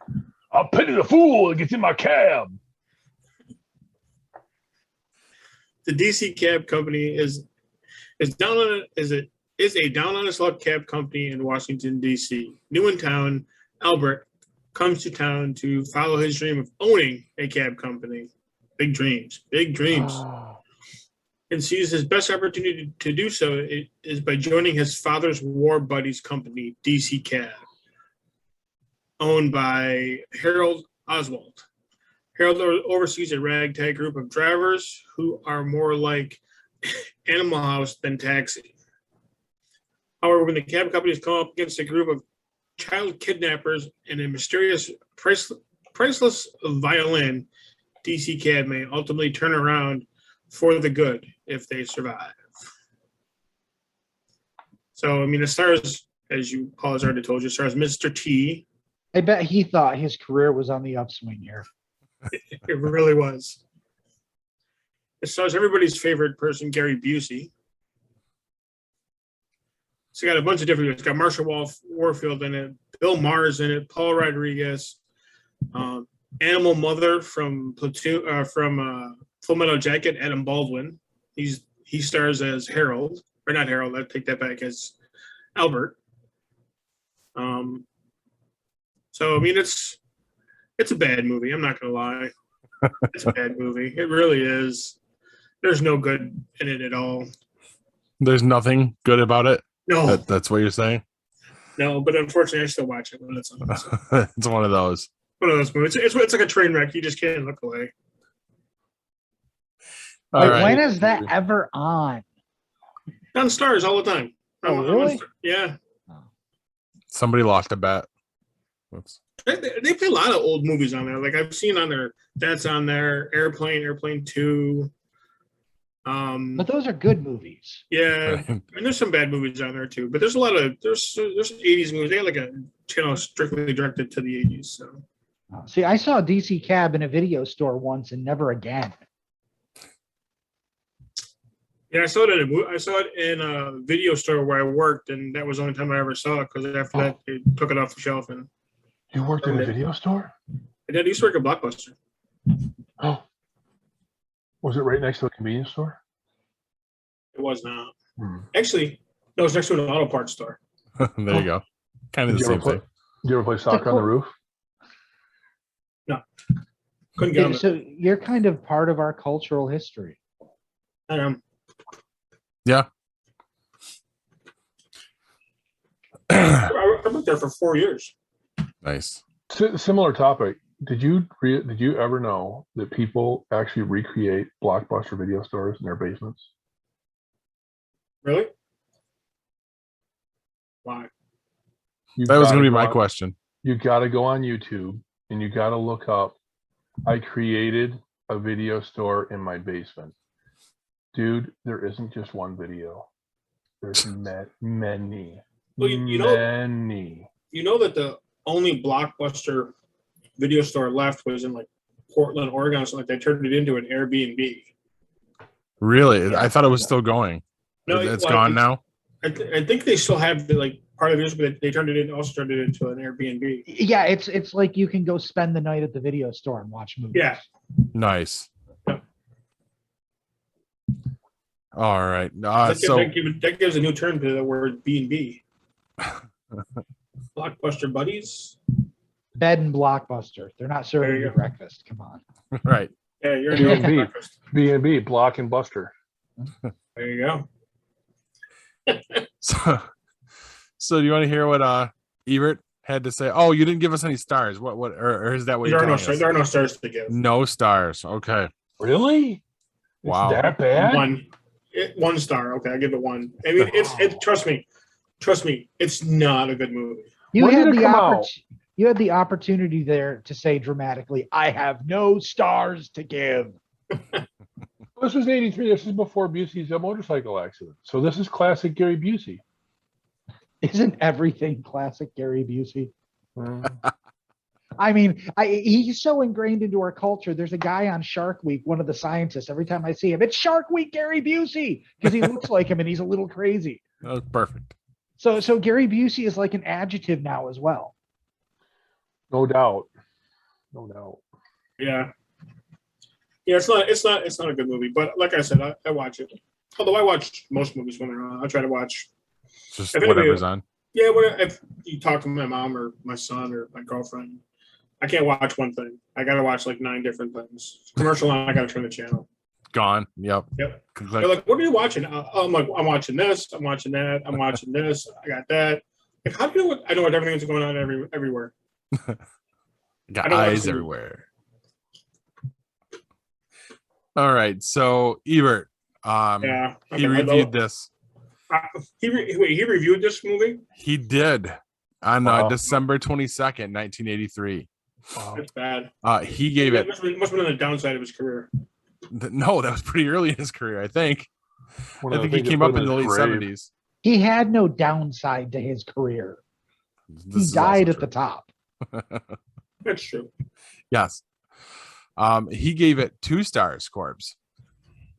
I'll pity the fool that gets in my cab. The DC Cab Company is a down on its luck cab company in Washington D.C. New in town, Albert comes to town to follow his dream of owning a cab company. Big dreams, and sees his best opportunity to do so is by joining his father's war buddies company, DC Cab, owned by Harold Oswald. Harold oversees a ragtag group of drivers who are more like Animal House than Taxi. However, when the cab companies come up against a group of child kidnappers and a mysterious priceless violin, DC Cab may ultimately turn around for the good if they survive. So, I mean, it stars, as you Paul has already told you, it stars Mr. T. I bet he thought his career was on the upswing here. It really was. It stars everybody's favorite person, Gary Busey. So got a bunch of different. It's got Marshall Warfield in it, Bill Maher's in it, Paul Rodriguez, Animal Mother from Platoon, from Full Metal Jacket, Adam Baldwin. He stars as Harold, or not Harold. I take that back, as Albert. So I mean, it's a bad movie. I'm not gonna lie. It's a bad movie. It really is. There's no good in it at all. There's nothing good about it. No, That's what you're saying? no. But unfortunately, I still watch it when it's on. It's one of those. One of those movies. It's like a train wreck. You just can't look away. All Like, right. when is that ever on? On Stars all the time. Oh, I'm on really? yeah. Somebody lost a bet. Whoops. They play a lot of old movies on there. Like I've seen on there, that's on there. Airplane 2. But those are good movies. Yeah, Right. and there's some bad movies on there too. But there's a lot of there's 80s movies. They got like a channel strictly directed to the 80s. So See, I saw DC Cab in a video store once and never again. yeah, I saw it in a video store where I worked, and that was the only time I ever saw it because after that they took it off the shelf. And You worked in a video store? I did used to work at Blockbuster. Oh. Was it right next to a convenience store? It was not Hmm. actually. No, it was next to an auto parts store. There you go. Kind of Did the you ever same thing. Did you ever play soccer on the roof? Couldn't get on it. So you're kind of part of our cultural history. I am. Yeah. I worked there for 4 years. Nice. Similar topic. Did you ever know that people actually recreate Blockbuster video stores in their basements? Really? Why? That was going to be my question. You got to go on YouTube and you got to look up. I created a video store in my basement. Dude, there isn't just one video. There's many. Well, you know- many. You know that the only Blockbuster video store left was in like Portland, Oregon. So like they turned it into an Airbnb. Really? I thought it was still going. No, It's well, gone now? I think they still have the like part of it, but they turned it into an Airbnb. Yeah, it's like you can go spend the night at the video store and watch movies. Yeah. Nice. Yeah. All right. That gives a new term to the word B&B. Blockbuster buddies. Bed and Blockbuster. They're not serving There you you go. breakfast. Come on. right. Yeah, you're B&B. in breakfast. B&B, Block and Buster. There you go. So do you want to hear what Ebert had to say? Oh, you didn't give us any stars. What or is that what There you're are no telling us? there are no stars to give. No stars. Okay. Really? Wow. It's that bad? One star. Okay, I give it one. I mean, it's trust me, it's not a good movie. You When had did it the come out? you had the opportunity there to say dramatically, "I have no stars to give." This was 83. This is before Busey's motorcycle accident. So this is classic Gary Busey. Isn't everything classic Gary Busey? Mm. I mean, he's so ingrained into our culture. There's a guy on Shark Week, one of the scientists. Every time I see him, it's Shark Week Gary Busey, because he looks like him and he's a little crazy. That was perfect. So Gary Busey is like an adjective now as well. No doubt. No doubt. Yeah. Yeah, it's not a good movie, but like I said, I watch it. Although I watch most movies when they're on, I try to watch. Just If whatever's anybody- on. Yeah, if you talk to my mom or my son or my girlfriend, I can't watch one thing. I gotta watch like 9 different things. Commercial on, I gotta turn the channel. Gone. Yep. Yep. Like, They're like, "What are you watching?" I'm like, "I'm watching this. I'm watching that. I'm watching this. I got that." Like, how do you know what? I know what everything's going on everywhere. got I don't wanna eyes see- everywhere. All right. So Ebert, Yeah. he reviewed this. He reviewed this movie. He did on Wow. December 22nd, 1983. Wow. That's bad. He gave it. Must have been on the downside of his career. No, that was pretty early in his career, I think. One I of the think he things that came put up him in the late his grave. 70s. He had no downside to his career. This He is died also at the top. That's true. Yes. He gave it 2 stars, Corbs.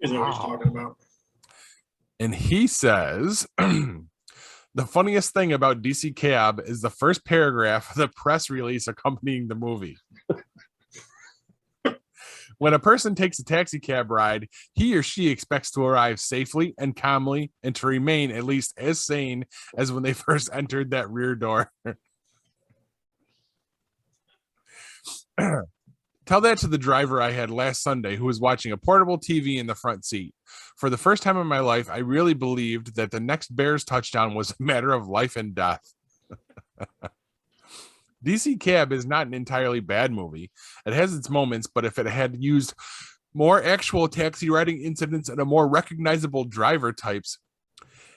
Isn't what he's talking about. And he says the funniest thing about DC Cab is the first paragraph of the press release accompanying the movie. When a person takes a taxi cab ride, he or she expects to arrive safely and calmly and to remain at least as sane as when they first entered that rear door. Tell that to the driver I had last Sunday who was watching a portable TV in the front seat. For the first time in my life, I really believed that the next Bears touchdown was a matter of life and death. DC Cab is not an entirely bad movie. It has its moments, but if it had used more actual taxi riding incidents and a more recognizable driver types,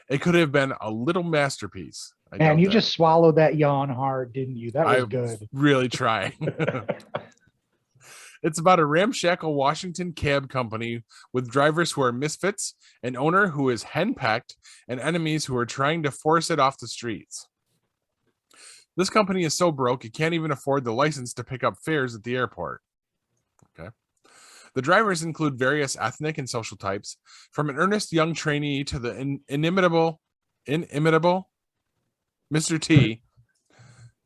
it could have been a little masterpiece. Man, you just swallowed that yawn hard, didn't you? That was good. Really try. It's about a ramshackle Washington cab company with drivers who are misfits, an owner who is henpecked, and enemies who are trying to force it off the streets. This company is so broke it can't even afford the license to pick up fares at the airport. Okay. The drivers include various ethnic and social types, from an earnest young trainee to the inimitable Mr. T.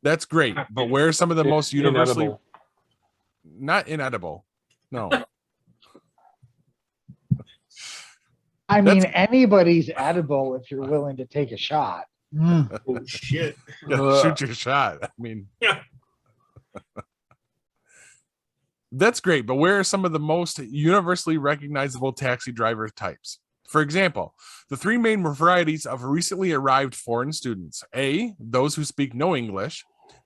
That's great, but where are some of the most universally Inedible. not inedible? No. I mean, anybody's edible if you're willing to take a shot. Oh shit! Shoot your shot. I mean, Yeah. That's great, but where are some of the most universally recognizable taxi driver types? For example, the three main varieties of recently arrived foreign students: A, those who speak no English;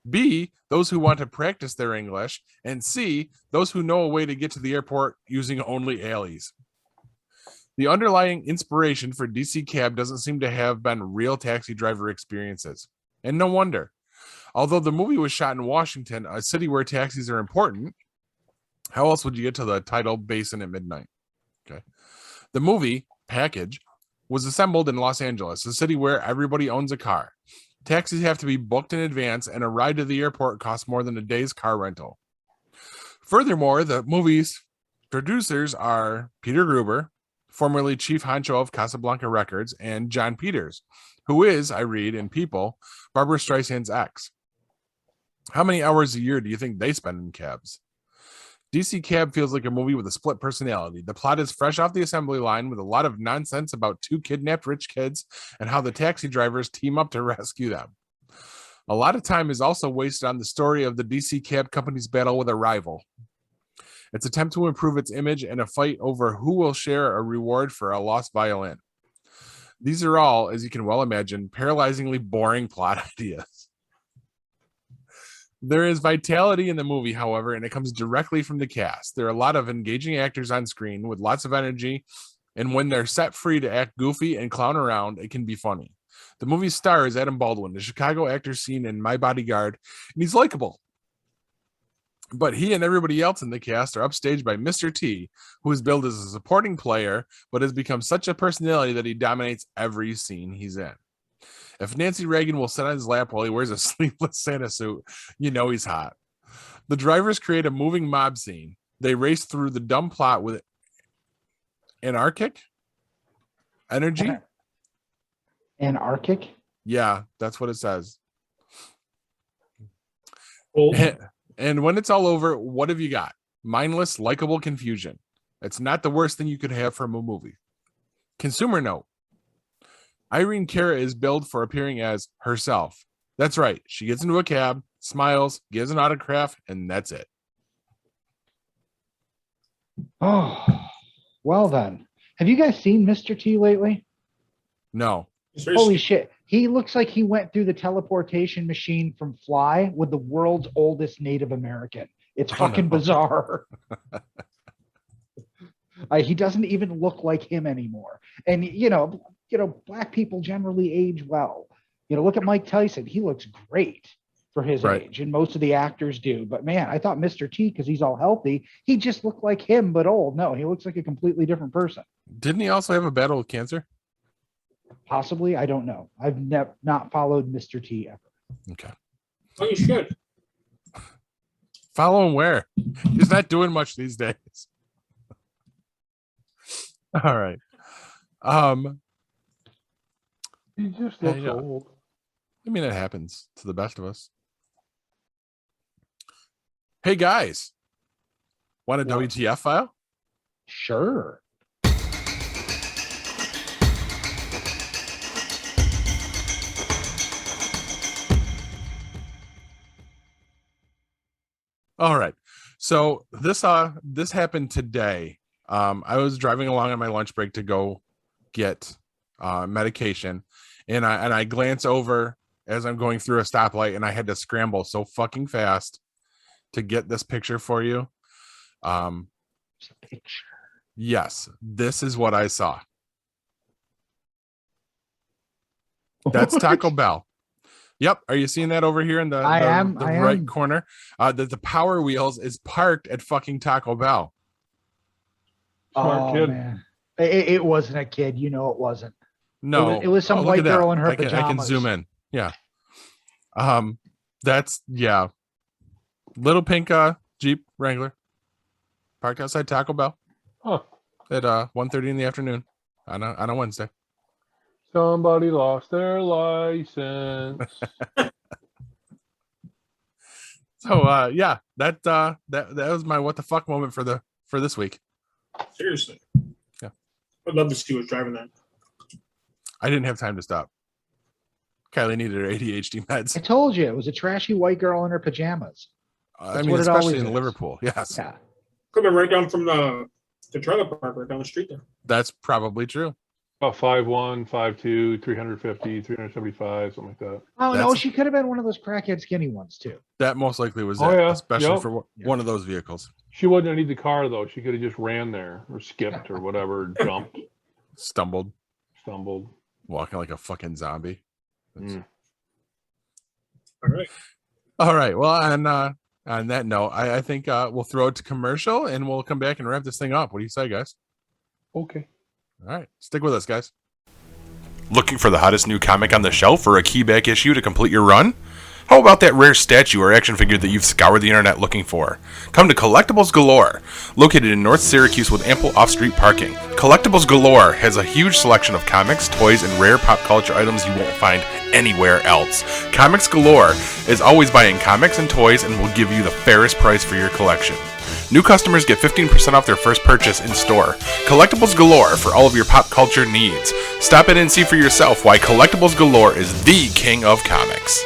B, those who want to practice their English; and C, those who know a way to get to the airport using only alleys. The underlying inspiration for DC Cab doesn't seem to have been real taxi driver experiences. And no wonder. Although the movie was shot in Washington, a city where taxis are important, how else would you get to the title Basin at Midnight? Okay. The movie, Package, was assembled in Los Angeles, a city where everybody owns a car. Taxis have to be booked in advance, and a ride to the airport costs more than a day's car rental. Furthermore, the movie's producers are Peter Gruber, formerly chief honcho of Casablanca Records, and John Peters, who is, I read in People, Barbara Streisand's ex. How many hours a year do you think they spend in cabs? DC Cab feels like a movie with a split personality. The plot is fresh off the assembly line with a lot of nonsense about two kidnapped rich kids and how the taxi drivers team up to rescue them. A lot of time is also wasted on the story of the DC Cab Company's battle with a rival, its attempt to improve its image, and a fight over who will share a reward for a lost violin. These are all, as you can well imagine, paralyzingly boring plot ideas. There is vitality in the movie, however, and it comes directly from the cast. There are a lot of engaging actors on screen with lots of energy, and when they're set free to act goofy and clown around, it can be funny. The movie's star is Adam Baldwin, the Chicago actor seen in My Bodyguard, and he's likable. But he and everybody else in the cast are upstaged by Mr. T, who is billed as a supporting player, but has become such a personality that he dominates every scene he's in. If Nancy Reagan will sit on his lap while he wears a sleeveless Santa suit, you know he's hot. The drivers create a moving mob scene. They race through the dumb plot with anarchic energy. Anarchic? Yeah, that's what it says. Well, And when it's all over, what have you got? Mindless, likable confusion. It's not the worst thing you could have from a movie. Consumer note. Irene Cara is billed for appearing as herself. That's right. She gets into a cab, smiles, gives an autograph, and that's it. Oh, well then. Have you guys seen Mr. T lately? No. Holy shit. He looks like he went through the teleportation machine from Fly with the world's oldest Native American. It's fucking bizarre. He doesn't even look like him anymore. And black people generally age well. Look at Mike Tyson. He looks great for his age, and most of the actors do. But man, I thought Mr. T, because he's all healthy, he just looked like him, but old. No, he looks like a completely different person. Didn't he also have a battle with cancer? Possibly, I don't know. I've not followed Mr. T ever. Okay. oh, you should. Follow him where? He's not doing much these days. All right. He just looks Yeah. old. I mean, it happens to the best of us. Hey, guys. Want a What? WTF file? Sure. All right. So this happened today. I was driving along on my lunch break to go get medication, and I glance over as I'm going through a stoplight, and I had to scramble so fucking fast to get this picture for you. Picture. Yes, this is what I saw. That's Taco Bell. Yep. Are you seeing that over here in the right corner? The Power Wheels is parked at fucking Taco Bell. Smart kid. Man. It wasn't a kid. You know it wasn't. No. It was some look white at that. girl in her I can pajamas. zoom in. Yeah. That's little pink Jeep Wrangler parked outside Taco Bell at 1:30 in the afternoon on a Wednesday. Somebody lost their license. So yeah, that was my what the fuck moment for this week. Seriously. Yeah. I'd love to see who's driving that. I didn't have time to stop. Kylie needed her ADHD meds. I told you it was a trashy white girl in her pajamas. I mean, especially in Liverpool. Yes. Yeah. Could have been right down from the trailer park right down the street there. That's probably true. About 5'1", 5'2", 350, 375, something like that. Oh, no, she could have been one of those crackhead skinny ones, too. That most likely was Oh, it, yeah. especially Yep. for one of those vehicles. She wouldn't need the car, though. She could have just ran there or skipped or whatever, jumped, Stumbled, walking like a fucking zombie. Mm. All right. Well, on that note, I think we'll throw it to commercial and we'll come back and wrap this thing up. What do you say, guys? Okay. All right. Stick with us, guys. Looking for the hottest new comic on the shelf or a key back issue to complete your run? How about that rare statue or action figure that you've scoured the internet looking for? Come to Collectibles Galore. Located in North Syracuse with ample off-street parking, Collectibles Galore has a huge selection of comics, toys, and rare pop culture items you won't find anywhere else. Comics Galore is always buying comics and toys and will give you the fairest price for your collection. New customers get 15% off their first purchase in store. Collectibles Galore for all of your pop culture needs. Stop in and see for yourself why Collectibles Galore is the king of comics.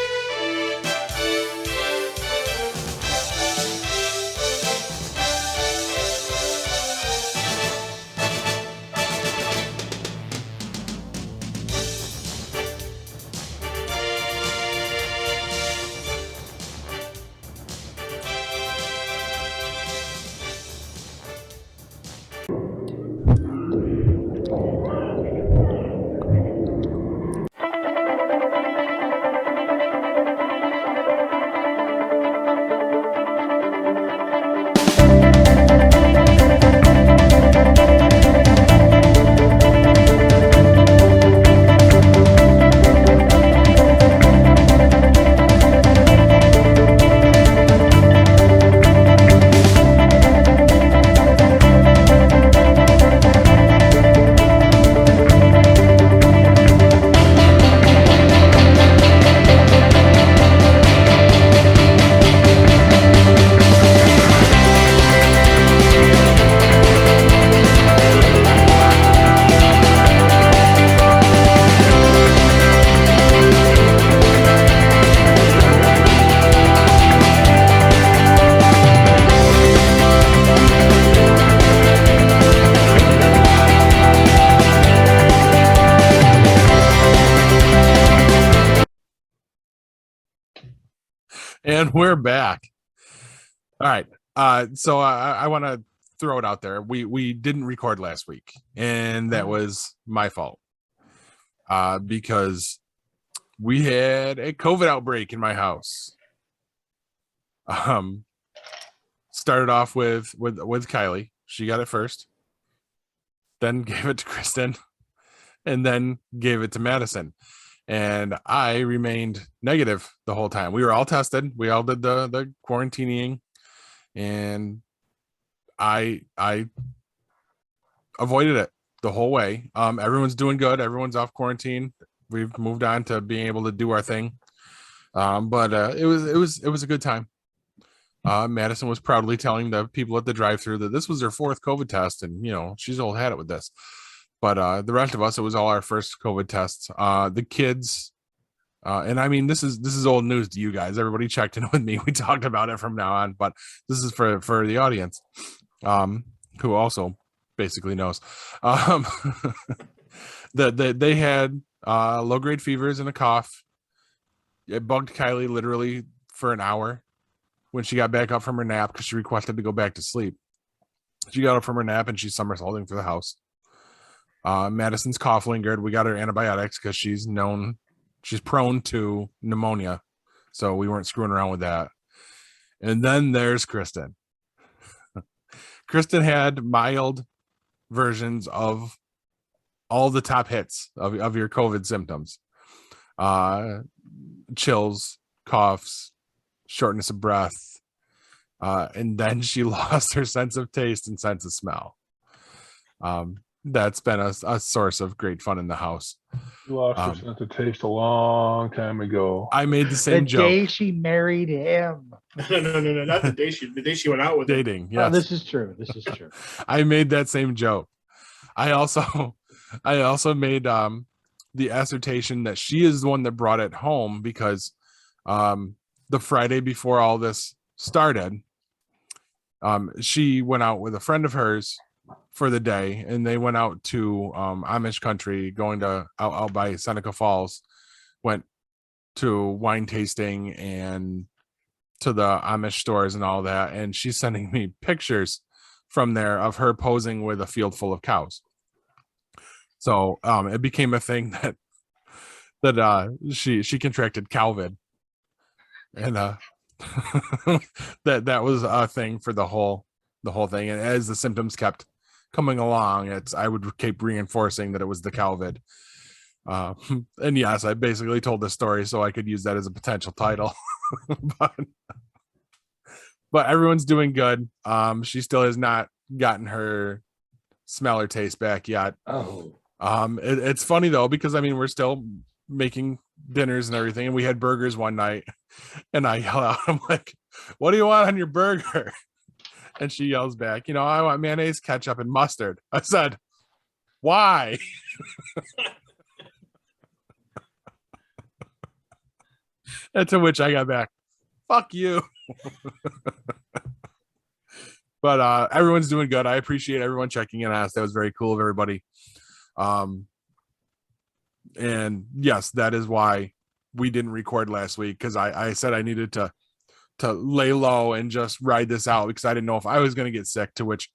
And we're back. All right. So I want to throw it out there. We didn't record last week, and that was my fault. Because we had a COVID outbreak in my house. Started off with Kylie. She got it first. Then gave it to Kristen, and then gave it to Madison. And I remained negative the whole time. We were all tested. We all did the quarantining, and I avoided it the whole way. Everyone's doing good. Everyone's off quarantine. We've moved on to being able to do our thing. But it was a good time. Madison was proudly telling the people at the drive-thru that this was her fourth COVID test, and she's old had it with this. But the rest of us, it was all our first COVID tests. The kids, and I mean, this is old news to you guys. Everybody checked in with me. We talked about it from now on, but this is for the audience, who also basically knows. They had low-grade fevers and a cough. It bugged Kylie literally for an hour when she got back up from her nap because she requested to go back to sleep. She got up from her nap and she's somersaulting through the house. Madison's cough lingered. We got her antibiotics because she's prone to pneumonia. So we weren't screwing around with that. And then there's Kristen. Kristen had mild versions of all the top hits of your COVID symptoms. Chills, coughs, shortness of breath. And then she lost her sense of taste and sense of smell. That's been a source of great fun in the house. You lost your sense of taste a long time ago. I made the same The joke. day she married him. No, not the day she went out with him. Dating. Oh, Yes. this is true. This is true. I made that same joke. I also made the assertion that she is the one that brought it home because the Friday before all this started, she went out with a friend of hers for the day, and they went out to Amish country, going to out by Seneca Falls, went to wine tasting and to the Amish stores and all that. And she's sending me pictures from there of her posing with a field full of cows. So it became a thing that she contracted Cowvid, and that was a thing for the whole thing. And as the symptoms kept coming along, I would keep reinforcing that it was the Cowvid. And yes, I basically told this story so I could use that as a potential title. but everyone's doing good. She still has not gotten her smell or taste back yet. Oh. It's funny though, because I mean, we're still making dinners and everything, and we had burgers one night, and I yell out, I'm like, what do you want on your burger? And she yells back, I want mayonnaise, ketchup, and mustard. I said, why? And to which I got back, fuck you. But everyone's doing good. I appreciate everyone checking in on us. That was very cool of everybody. And yes, that is why we didn't record last week, because I said I needed to lay low and just ride this out, because I didn't know if I was going to get sick, to which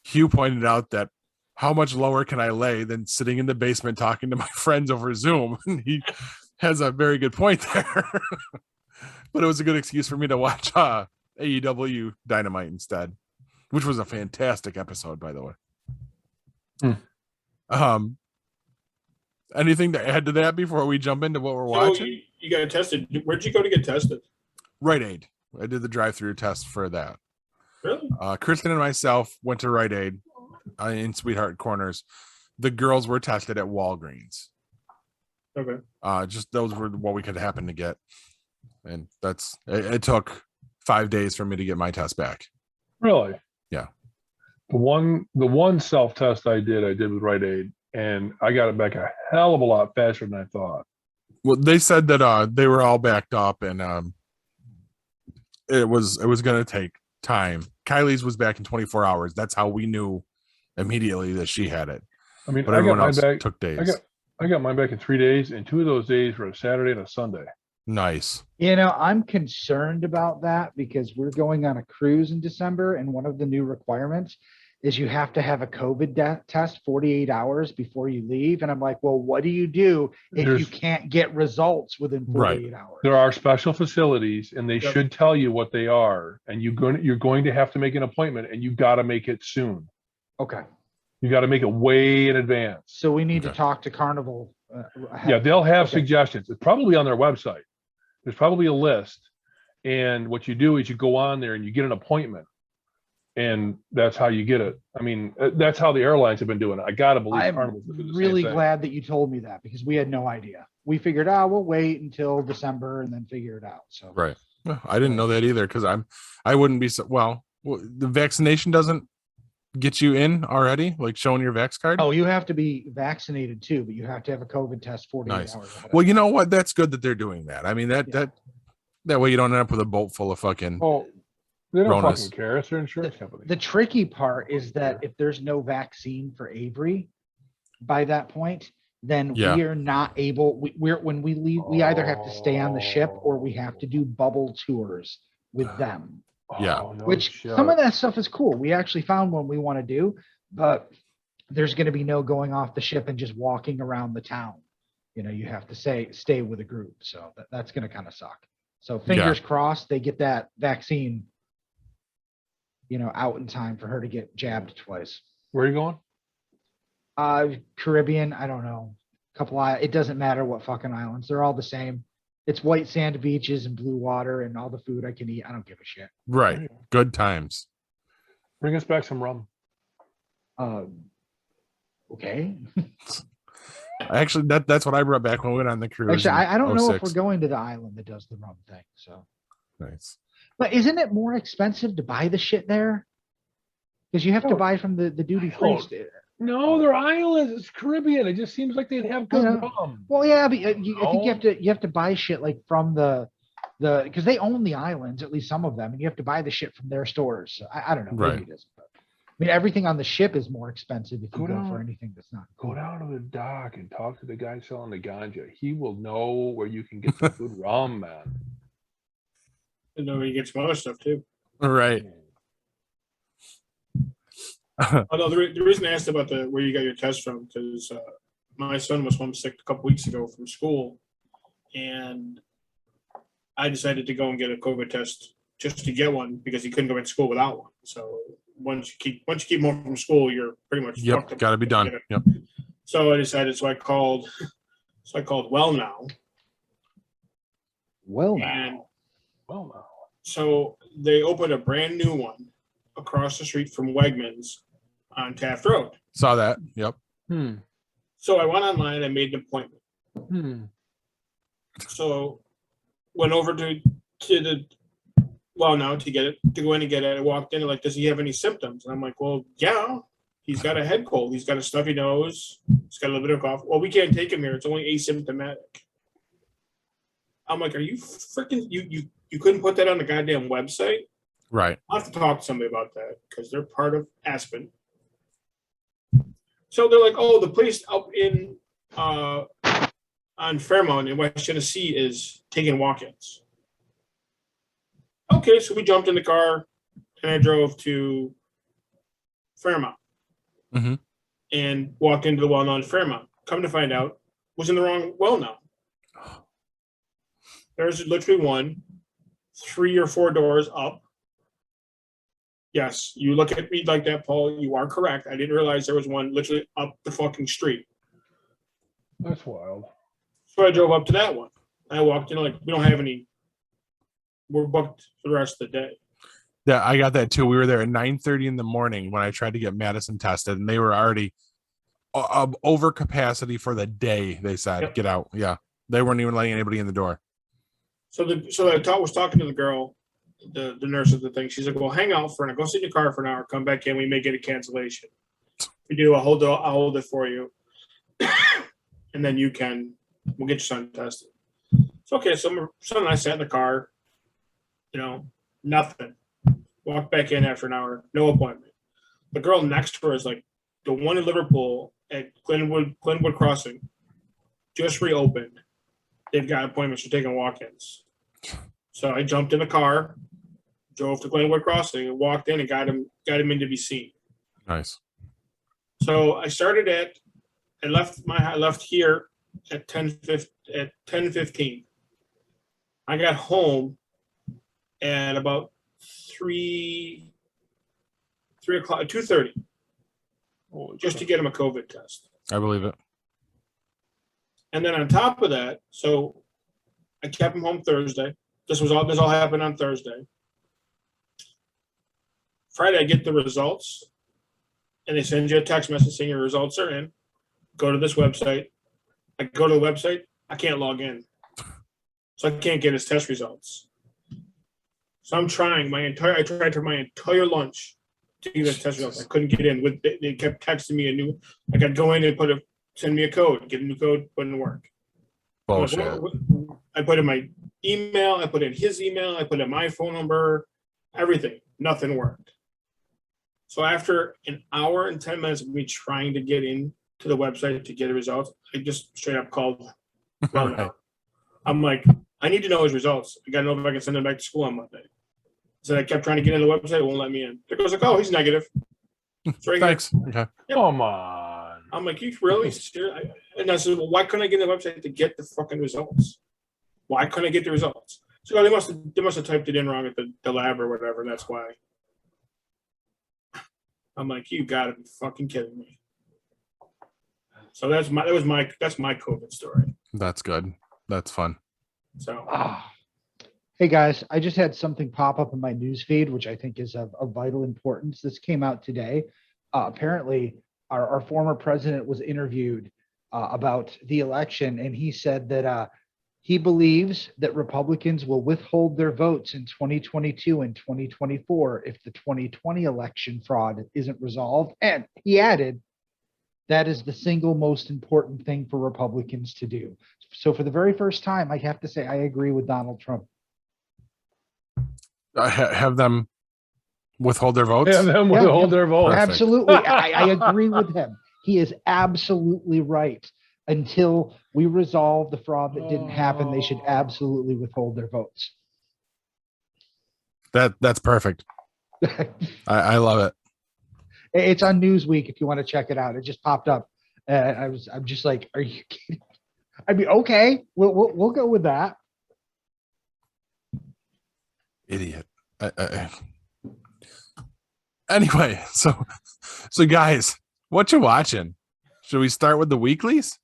Hugh pointed out that how much lower can I lay than sitting in the basement talking to my friends over Zoom? And he has a very good point there. But it was a good excuse for me to watch AEW Dynamite instead, which was a fantastic episode, by the way. Anything to add to that before we jump into what we're watching? You got tested. Where'd you go to get tested? Rite Aid. I did the drive-through test for that. Really? Kristen and myself went to Rite Aid in Sweetheart Corners. The girls were tested at Walgreens. Okay. Just those were what we could happen to get, and it took 5 days for me to get my test back. Really? Yeah. The one self-test I did with Rite Aid, and I got it back a hell of a lot faster than I thought. Well, they said that they were all backed up, and it was going to take time. Kylie's was back in 24 hours. That's how we knew immediately that she had it. I mean, But I got everyone mine else back. took days. I got mine back in 3 days, and 2 of those days were a Saturday and a Sunday. Nice. I'm concerned about that because we're going on a cruise in December, and one of the new requirements is you have to have a COVID test 48 hours before you leave. And I'm like, well, what do you do if you can't get results within 48 hours? There are special facilities, and they Yep. should tell you what they are, and you're going to have to make an appointment, and you got to make it soon. Okay. You got to make it way in advance. So we need to Okay. talk to Carnival. Yeah, they'll have Okay. suggestions. It's probably on their website. There's probably a list, and what you do is you go on there and you get an appointment, and that's how you get it. I mean, that's how the airlines have been doing it. I gotta believe I'm Carnival's gonna do the same really thing. glad that you told me that because we had no idea. We figured, we'll wait until December and then figure it out. So Right. Well, I didn't know that either, because I wouldn't be well, the vaccination doesn't get you in already, like showing your vax card. Oh, you have to be vaccinated too, but you have to have a COVID test 48 Nice. hours ahead of Well, you time. know what? That's good that they're doing that. I mean, that way you don't end up with a boat full of fucking. Oh, they don't Ronas. fucking care. It's their insurance company. The tricky part is that if there's no vaccine for Avery by that point, then Yeah. we are not able. When we leave, we either have to stay on the ship or we have to do bubble tours with them. Yeah. Oh, no which shit. some of that stuff is cool. We actually found one we want to do, but there's going to be no going off the ship and just walking around the town. You have to stay with a group. So that's going to kind of suck. So fingers crossed they get that vaccine, out in time for her to get jabbed twice. Where are you going? Caribbean, I don't know. It doesn't matter what fucking islands. They're all the same. It's white sand beaches and blue water and all the food I can eat. I don't give a shit. Right. Good times. Bring us back some rum. Okay. Actually, that's what I brought back when we went on the cruise. Actually, I don't know if 06. we're going to the island that does the rum thing. So, Nice. but isn't it more expensive to buy the shit there? Because you have to buy from the duty free. No, they're islands. It's Caribbean. It just seems like they'd have good rum. Well, yeah, but I think you have to buy shit like from the because they own the islands, at least some of them, and you have to buy the shit from their stores. So I don't know. Right. Maybe it is. But, I mean, everything on the ship is more expensive if you Go go down. for anything that's not. Go down to the dock and talk to the guy selling the ganja. He will know where you can get some good rum, man. And then you get some other stuff too. Right. Although the reason I asked about where you got your test from, because my son was homesick a couple weeks ago from school, and I decided to go and get a COVID test just to get one because he couldn't go to school without one. So once you keep home from school, you're pretty much fucked up. Got to be done. Yep. So I decided. So I called Well Now. Well, And Well, so they opened a brand new one across the street from Wegmans on Taft Road. Saw that. Yep. So I went online. I made an appointment. So went over to the Well Now to go in and get it. I walked in and like, does he have any symptoms? And I'm like, well, yeah. He's got a head cold. He's got a stuffy nose. He's got a little bit of cough. Well, we can't take him here. It's only asymptomatic. I'm like, are you freaking you couldn't put that on the goddamn website? Right. I'll have to talk to somebody about that because they're part of Aspen. So they're like, oh, the place up in on Fairmount in West Tennessee is taking walk-ins. Okay, so we jumped in the car and I drove to Fairmount and walked into the Well Now in Fairmount. Come to find out, was in the wrong Well Now. There's literally one, 3 or 4 doors up. Yes, you look at me like that, Paul. You are correct. I didn't realize there was one literally up the fucking street. that's wild. So I drove up to that one. I walked in like, we don't have any. We're booked for the rest of the day. Yeah, I got that too. We were there at 9:30 in the morning when I tried to get Madison tested, and they were already over capacity for the day. They said, Yep. "Get out." Yeah, they weren't even letting anybody in the door. So I was talking to the girl, the nurse at the thing. She's like, "Well, hang out for an hour. Go sit in your car for an hour. Come back in. We may get a cancellation. If we do, I'll hold it for you, and then we'll get your son tested." So okay. So my son and I sat in the car. Nothing. Walked back in after an hour. No appointment. The girl next to her is like the one in Liverpool at Glenwood Crossing. Just reopened. They've got appointments for taking walk-ins. So I jumped in the car, drove to Glenwood Crossing, and walked in and got him in to be seen. Nice. So I left here at 10:15. I got home at about 3 o'clock, 2:30, just to get him a COVID test. I believe it. And then on top of that, so I kept him home Thursday. This all happened on Thursday. Friday, I get the results, and they send you a text message saying your results are in. Go to this website. I go to the website. I can't log in, so I can't get his test results. So I'm trying I tried for my entire lunch to get his test results. I couldn't get in. They kept texting me I got to go in and send me a code, get a new code, wouldn't work. Bullshit. I put in my email, I put in his email, I put in my phone number, everything. Nothing worked. So after an hour and 10 minutes of me trying to get into the website to get the results, I just straight up called. Right. I'm like, I need to know his results. I got to know if I can send him back to school on Monday. So I kept trying to get in the website, it won't let me in. It goes like, oh, he's negative. It's right Thanks. Okay. Yep. Come on. I'm like, you really? And I said, well, why couldn't I get in the website to get the fucking results? Why couldn't I get the results? So they must have typed it in wrong at the lab or whatever. That's why. I'm like, you gotta be fucking kidding me. So that's my COVID story. That's good. That's fun. So Hey guys, I just had something pop up in my news feed, which I think is of vital importance. This came out today. Apparently, our former president was interviewed about the election, and he said that he believes that Republicans will withhold their votes in 2022 and 2024 if the 2020 election fraud isn't resolved. And he added, that is the single most important thing for Republicans to do. So for the very first time, I have to say I agree with Donald Trump. Have them withhold their votes. Yeah, them Yeah, withhold yeah. their votes. Perfect. Absolutely. I agree with him. He is absolutely right. Until we resolve the fraud that didn't happen, they should absolutely withhold their votes. That's perfect. I love it. It's on Newsweek if you want to check it out. It just popped up. I'm just like, are you kidding? I mean, okay, we'll go with that. Idiot. Anyway, so guys, what you watching? Should we start with the weeklies?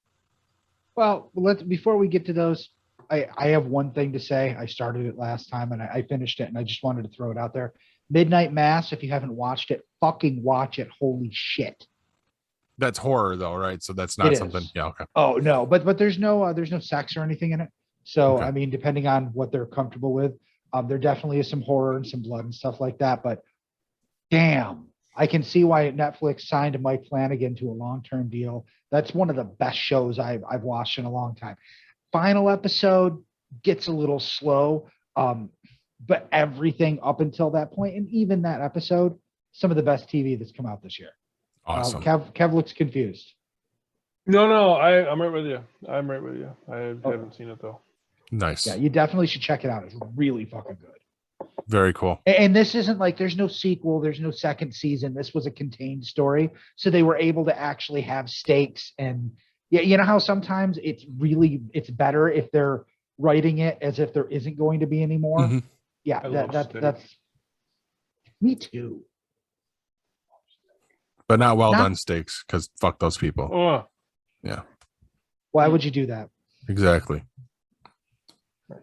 Well, before we get to those, I have one thing to say. I started it last time and I finished it, and I just wanted to throw it out there. Midnight Mass, if you haven't watched it, fucking watch it. Holy shit. That's horror though, right? So that's not It something. is. Yeah, okay. Oh no, but there's no sex or anything in it. So Okay. I mean, depending on what they're comfortable with, there definitely is some horror and some blood and stuff like that. But damn, I can see why Netflix signed Mike Flanagan to a long-term deal. That's one of the best shows I've watched in a long time. Final episode gets a little slow, but everything up until that point, and even that episode, some of the best TV that's come out this year. Awesome. Kev looks confused. No, I'm right with you. I'm right with you. I haven't seen it though. Nice. Yeah, you definitely should check it out. It's really fucking good. Very cool. And this isn't like there's no sequel, there's no second season. This was a contained story. So they were able to actually have stakes. And yeah, you know how sometimes it's better if they're writing it as if there isn't going to be any more. Mhm. Yeah, I love that's me too. But not well Not- done steaks, because fuck those people. Oh, Why would you do that? Exactly.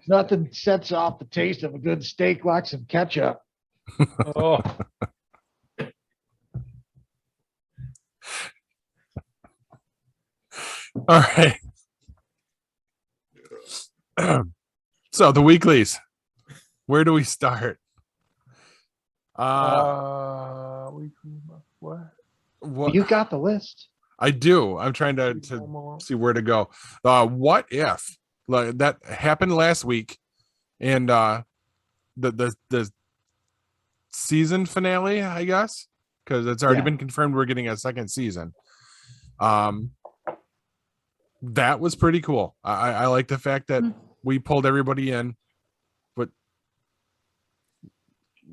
Nothing sets off the taste of a good steak like some ketchup. oh. All right. So the weeklies. Where do we start? What You got the list. I do. I'm trying to see where to go. What if like that happened last week, and the season finale, I guess, because it's already been confirmed we're getting a second season. That was pretty cool. I like the fact that we pulled everybody in. But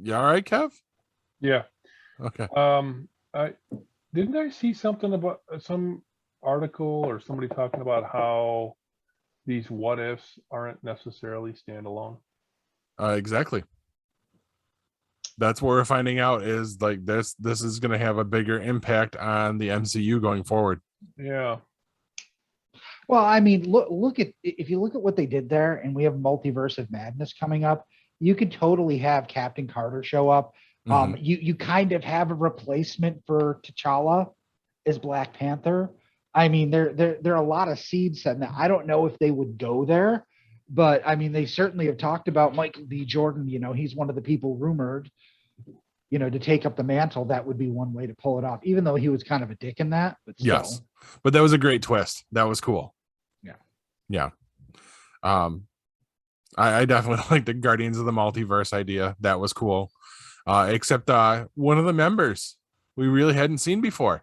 you all right, Kev? Yeah. Okay. I see something about some article or somebody talking about how these what ifs aren't necessarily standalone. Exactly. That's what we're finding out is like this is going to have a bigger impact on the MCU going forward. Yeah. Well, I mean, if you look at what they did there, and we have Multiverse of Madness coming up, you could totally have Captain Carter show up. You kind of have a replacement for T'Challa as Black Panther. I mean, there are a lot of seeds set. Now, I don't know if they would go there, but I mean, they certainly have talked about Michael B. Jordan. You know, he's one of the people rumored, you know, to take up the mantle. That would be one way to pull it off, even though he was kind of a dick in that. But still. Yes, but that was a great twist. That was cool. Yeah. I definitely like the Guardians of the Multiverse idea. That was cool. Except one of the members we really hadn't seen before.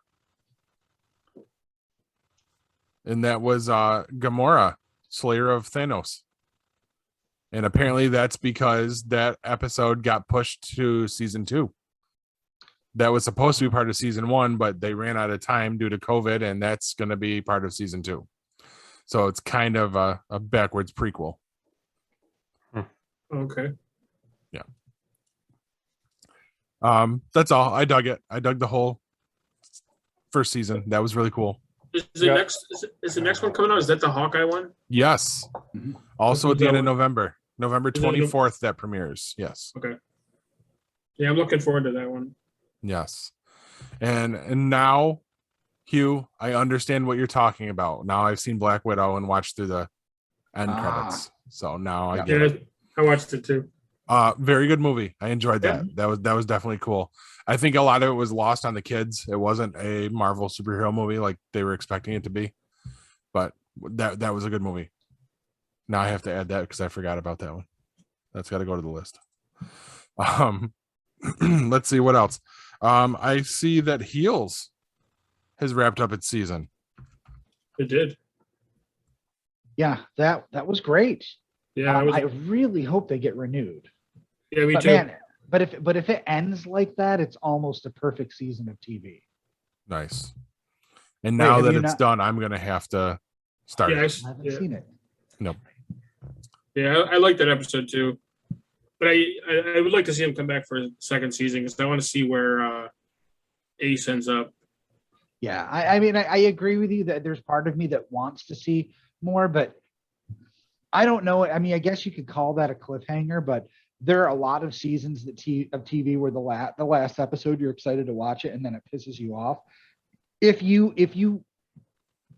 And that was Gamora, Slayer of Thanos. And apparently that's because that episode got pushed to season 2. That was supposed to be part of season 1, but they ran out of time due to COVID, and that's going to be part of season 2. So it's kind of a backwards prequel. Okay. That's all. I dug it. I dug the whole first season. That was really cool. Is the next one coming out? Is that the Hawkeye one? Yes. Mhm. Also at the end of Is November Is it Nov- 24th, that premieres. Yes. Okay. Yeah, I'm looking forward to that one. Yes. And now, Hugh, I understand what you're talking about. Now I've seen Black Widow and watched through the end credits. So now I get Yeah, it. I watched it too. Very good movie. I enjoyed that. Yeah. That was definitely cool. I think a lot of it was lost on the kids. It wasn't a Marvel superhero movie like they were expecting it to be. But that was a good movie. Now I have to add that because I forgot about that one. That's got to go to the list. Let's see what else. I see that Heels has wrapped up its season. It did. Yeah, that was great. Yeah, I really hope they get renewed. yeah, me But too. man, but if it ends like that, it's almost a perfect season of TV. Nice. And Wait, now have that you it's not- done, I'm gonna have to start. yeah, it. I haven't yeah, seen it. yeah, I like that episode too. But I would like to see him come back for a second season because I want to see where Ace ends up. Yeah, I mean, I agree with you that there's part of me that wants to see more, but I don't know. I mean, I guess you could call that a cliffhanger, but there are a lot of seasons of TV where the last episode you're excited to watch it and then it pisses you off. If you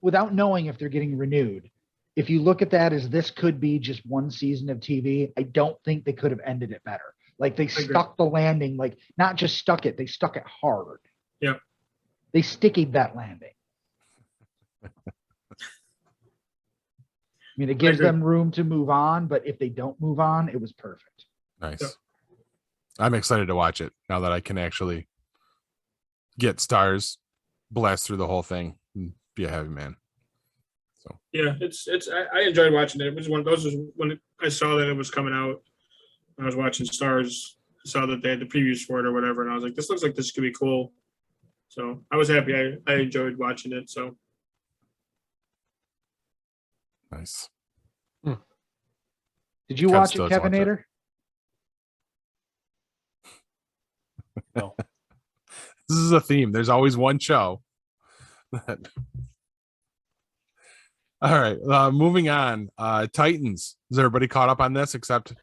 without knowing if they're getting renewed, if you look at that as this could be just one season of TV, I don't think they could have ended it better. Like they agree. stuck the landing, like not just stuck it, they stuck it hard. Yep. They stickied that landing. I mean, it gives agree. them room to move on, but if they don't move on, it was perfect. Nice. Yep. I'm excited to watch it now that I can actually get stars, blast through the whole thing, and be a heavy man. Yeah, I enjoyed watching it. It was one of those was when I saw that it was coming out. I was watching Stars. I saw that they had the previews for it or whatever, and I was like, "This looks like this could be cool." So I was happy. I enjoyed watching it. So Nice. Did you Ken watch still it, has to watch it. Kevinator? No. This is a theme. There's always one show. All right. Moving on. Titans. Is everybody caught up on this except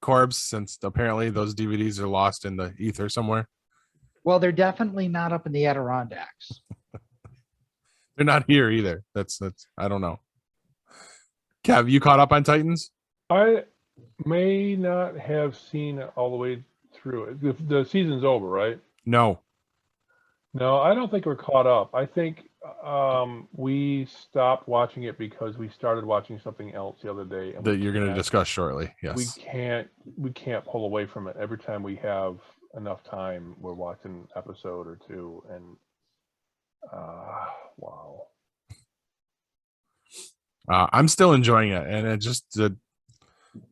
Corbs, since apparently those DVDs are lost in the ether somewhere? Well, they're definitely not up in the Adirondacks. They're not here either. That's I don't know. Kev, you caught up on Titans? I may not have seen it all the way through it. The season's over, right? No. No, I don't think we're caught up. I think we stopped watching it because we started watching something else the other day. And That you're going to discuss shortly. We Yes. can't pull away from it. Every time we have enough time, we're watching an episode or two, and wow. I'm still enjoying it, and it just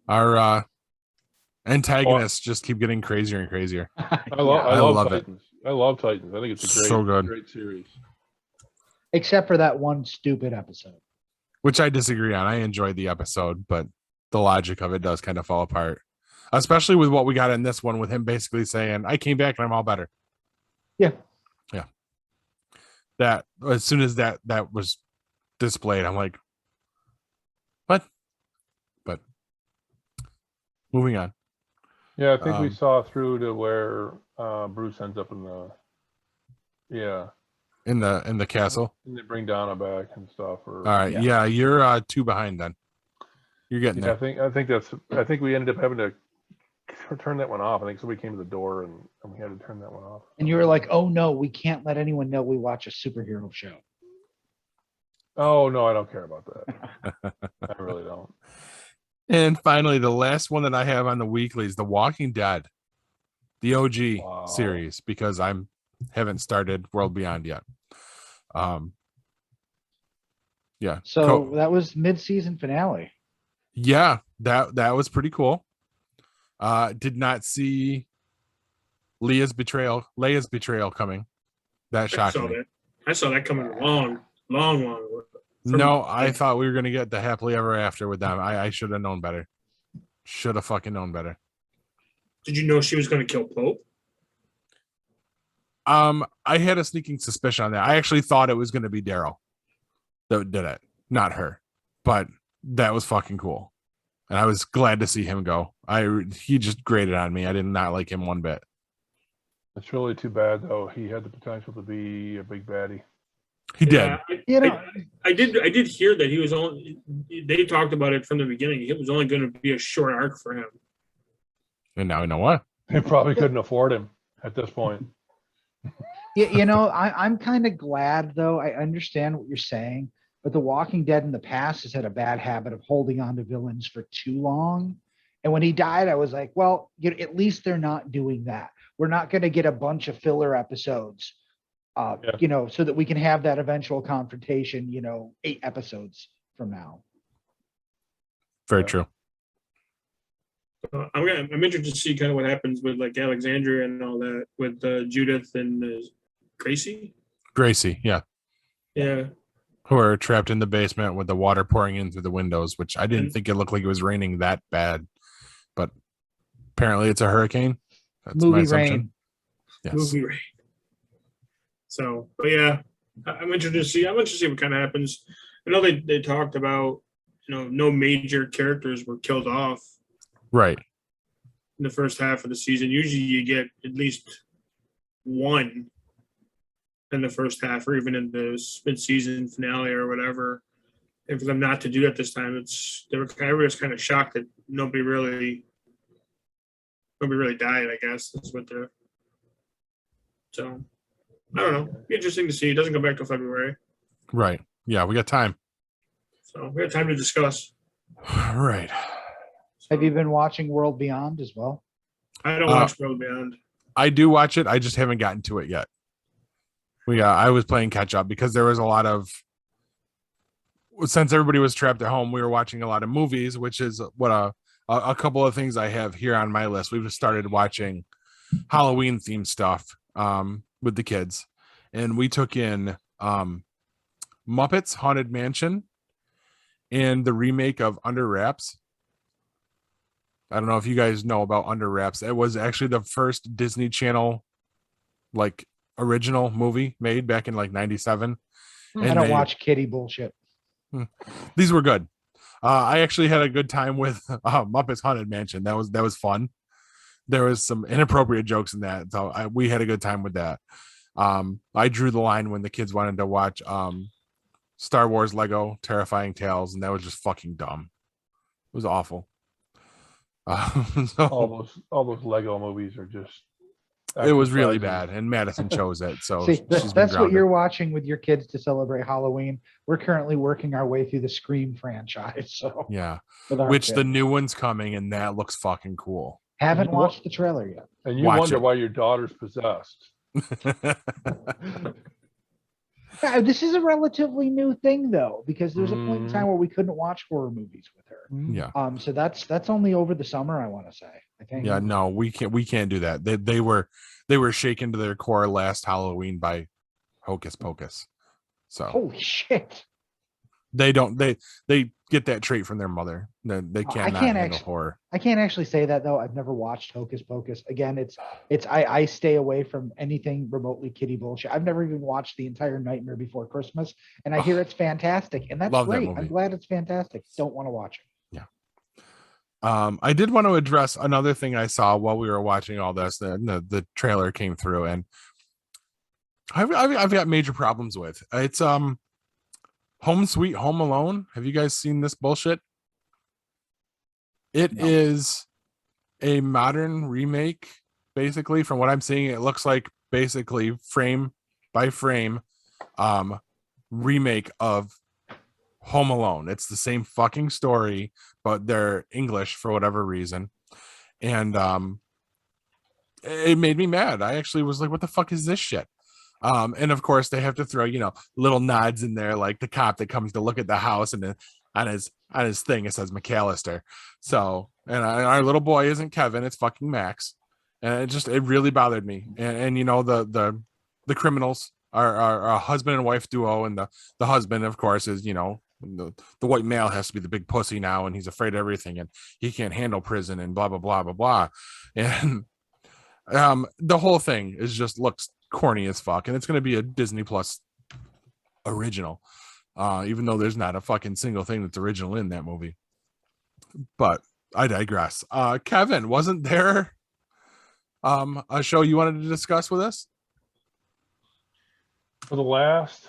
our antagonists just keep getting crazier and crazier. I love it. Titans. I love Titans. I think it's a great, So good. great series. Except for that one stupid episode. Which I disagree on. I enjoyed the episode, but the logic of it does kind of fall apart, especially with what we got in this one, with him basically saying, "I came back and I'm all better." Yeah. That as soon as that was displayed, I'm like, what? But moving on. Yeah, I think we Um, saw through to where Bruce ends up in the in the castle. and they bring Donna back and stuff. Or All right, yeah, you're 2 behind then. You're getting yeah, there. I think we ended up having to turn that one off. I think somebody came to the door and we had to turn that one off. And you were like, oh no, we can't let anyone know we watch a superhero show. Oh no, I don't care about that. I really don't. And finally, the last one that I have on the weekly is The Walking Dead, the OG Wow. series, because haven't started World Beyond yet. Yeah. So that was mid-season finale. Yeah, that was pretty cool. Did not see Leia's betrayal coming. That I shocked saw me. that. I saw that coming long. No, I thought we were gonna get the happily ever after with them. I should have known better. Should have fucking known better. Did you know she was going to kill Pope? I had a sneaking suspicion on that. I actually thought it was gonna be Daryl that did it, not her. But that was fucking cool. And I was glad to see him go. He just grated on me. I did not like him one bit. It's really too bad, though. He had the potential to be a big baddie. He did. You know, I did hear that he was only. They talked about it from the beginning. It was only going to be a short arc for him. And now you know what? They probably couldn't afford him at this point. you know, I'm kind of glad though. I understand what you're saying, but The Walking Dead in the past has had a bad habit of holding on to villains for too long. And when he died, I was like, well, at least they're not doing that. We're not going to get a bunch of filler episodes, Yeah. so that we can have that eventual confrontation, 8 episodes from now. Very Yeah. true. I'm interested to see kind of what happens with like Alexandria and all that with Judith and Gracie. Gracie, yeah. Yeah, Who are trapped in the basement with the water pouring in through the windows, which I didn't think it looked like it was raining that bad. But apparently it's a hurricane. That's my Movie assumption. rain. Yes. movie rain. So, but yeah, I'm interested to see. I'm interested to see what kind of happens. I know they talked about no major characters were killed off Right. in the first half of the season. Usually, you get at least one in the first half, or even in the mid-season finale or whatever. And for them not to do that this time, everybody's kind of shocked that nobody really died. I guess that's what they're. So I don't know. Be interesting to see. It doesn't come back till February, Right. Yeah, we got time. so we have time to discuss. Right. Have you been watching World Beyond as well? I don't watch World Beyond. I do watch it. I just haven't gotten to it yet. I was playing catch up because there was a lot of, since everybody was trapped at home, we were watching a lot of movies, which is what a couple of things I have here on my list. We've started watching Halloween themed stuff with the kids, and we took in Muppets Haunted Mansion and the remake of Under Wraps. I don't know if you guys know about Under Wraps. It was actually the first Disney Channel like original movie made back in like 97. I don't watch kitty bullshit. These were good. I actually had a good time with Muppets Haunted Mansion. That was fun. There was some inappropriate jokes in that, so we had a good time with that. I drew the line when the kids wanted to watch Star Wars Lego Terrifying Tales, and that was just fucking dumb. It was awful. So All those Lego movies are just. it was really exercises. bad, and Madison chose it. So See, she's been that's what grounded. you're watching with your kids to celebrate Halloween. We're currently working our way through the Scream franchise. So Yeah, with our which the kids. new one's coming, and that looks fucking cool. Haven't You wa- watched the trailer yet. And you Watch wonder it. why your daughter's possessed. Yeah, this is a relatively new thing though, because there's a point in time where we couldn't watch horror movies with her. Yeah. So that's only over the summer, I want to say. I think. Yeah, no, we can't do that. They were shaken to their core last Halloween by Hocus Pocus. So Holy shit. they get that trait from their mother. They I cannot can't handle actually- horror. I can't actually say that though. I've never watched Hocus Pocus. Again, I stay away from anything remotely kiddie bullshit. I've never even watched the entire Nightmare Before Christmas, and I hear it's fantastic, and that's Love that great. movie. I'm glad it's fantastic. Don't want to watch it. I did want to address another thing I saw while we were watching all this. The trailer came through, and I've got major problems with it's Home Sweet Home Alone. Have you guys seen this bullshit? It No. is a modern remake, basically. From what I'm seeing, it looks like basically frame by frame remake of Home Alone. It's the same fucking story, but they're English for whatever reason. And it made me mad. I actually was like, what the fuck is this shit? And of course they have to throw, little nods in there, like the cop that comes to look at the house and on his thing. It says McAllister. So, and our little boy isn't Kevin, it's fucking Max. And it really bothered me. And you know, the criminals are a husband and wife duo, and the husband, of course, is, you know, the white male has to be the big pussy now, and he's afraid of everything, and he can't handle prison, and blah blah blah blah blah. And the whole thing looks corny as fuck, and it's going to be a Disney Plus original, even though there's not a fucking single thing that's original in that movie. But I digress. Kevin, wasn't there a show you wanted to discuss with us? For the last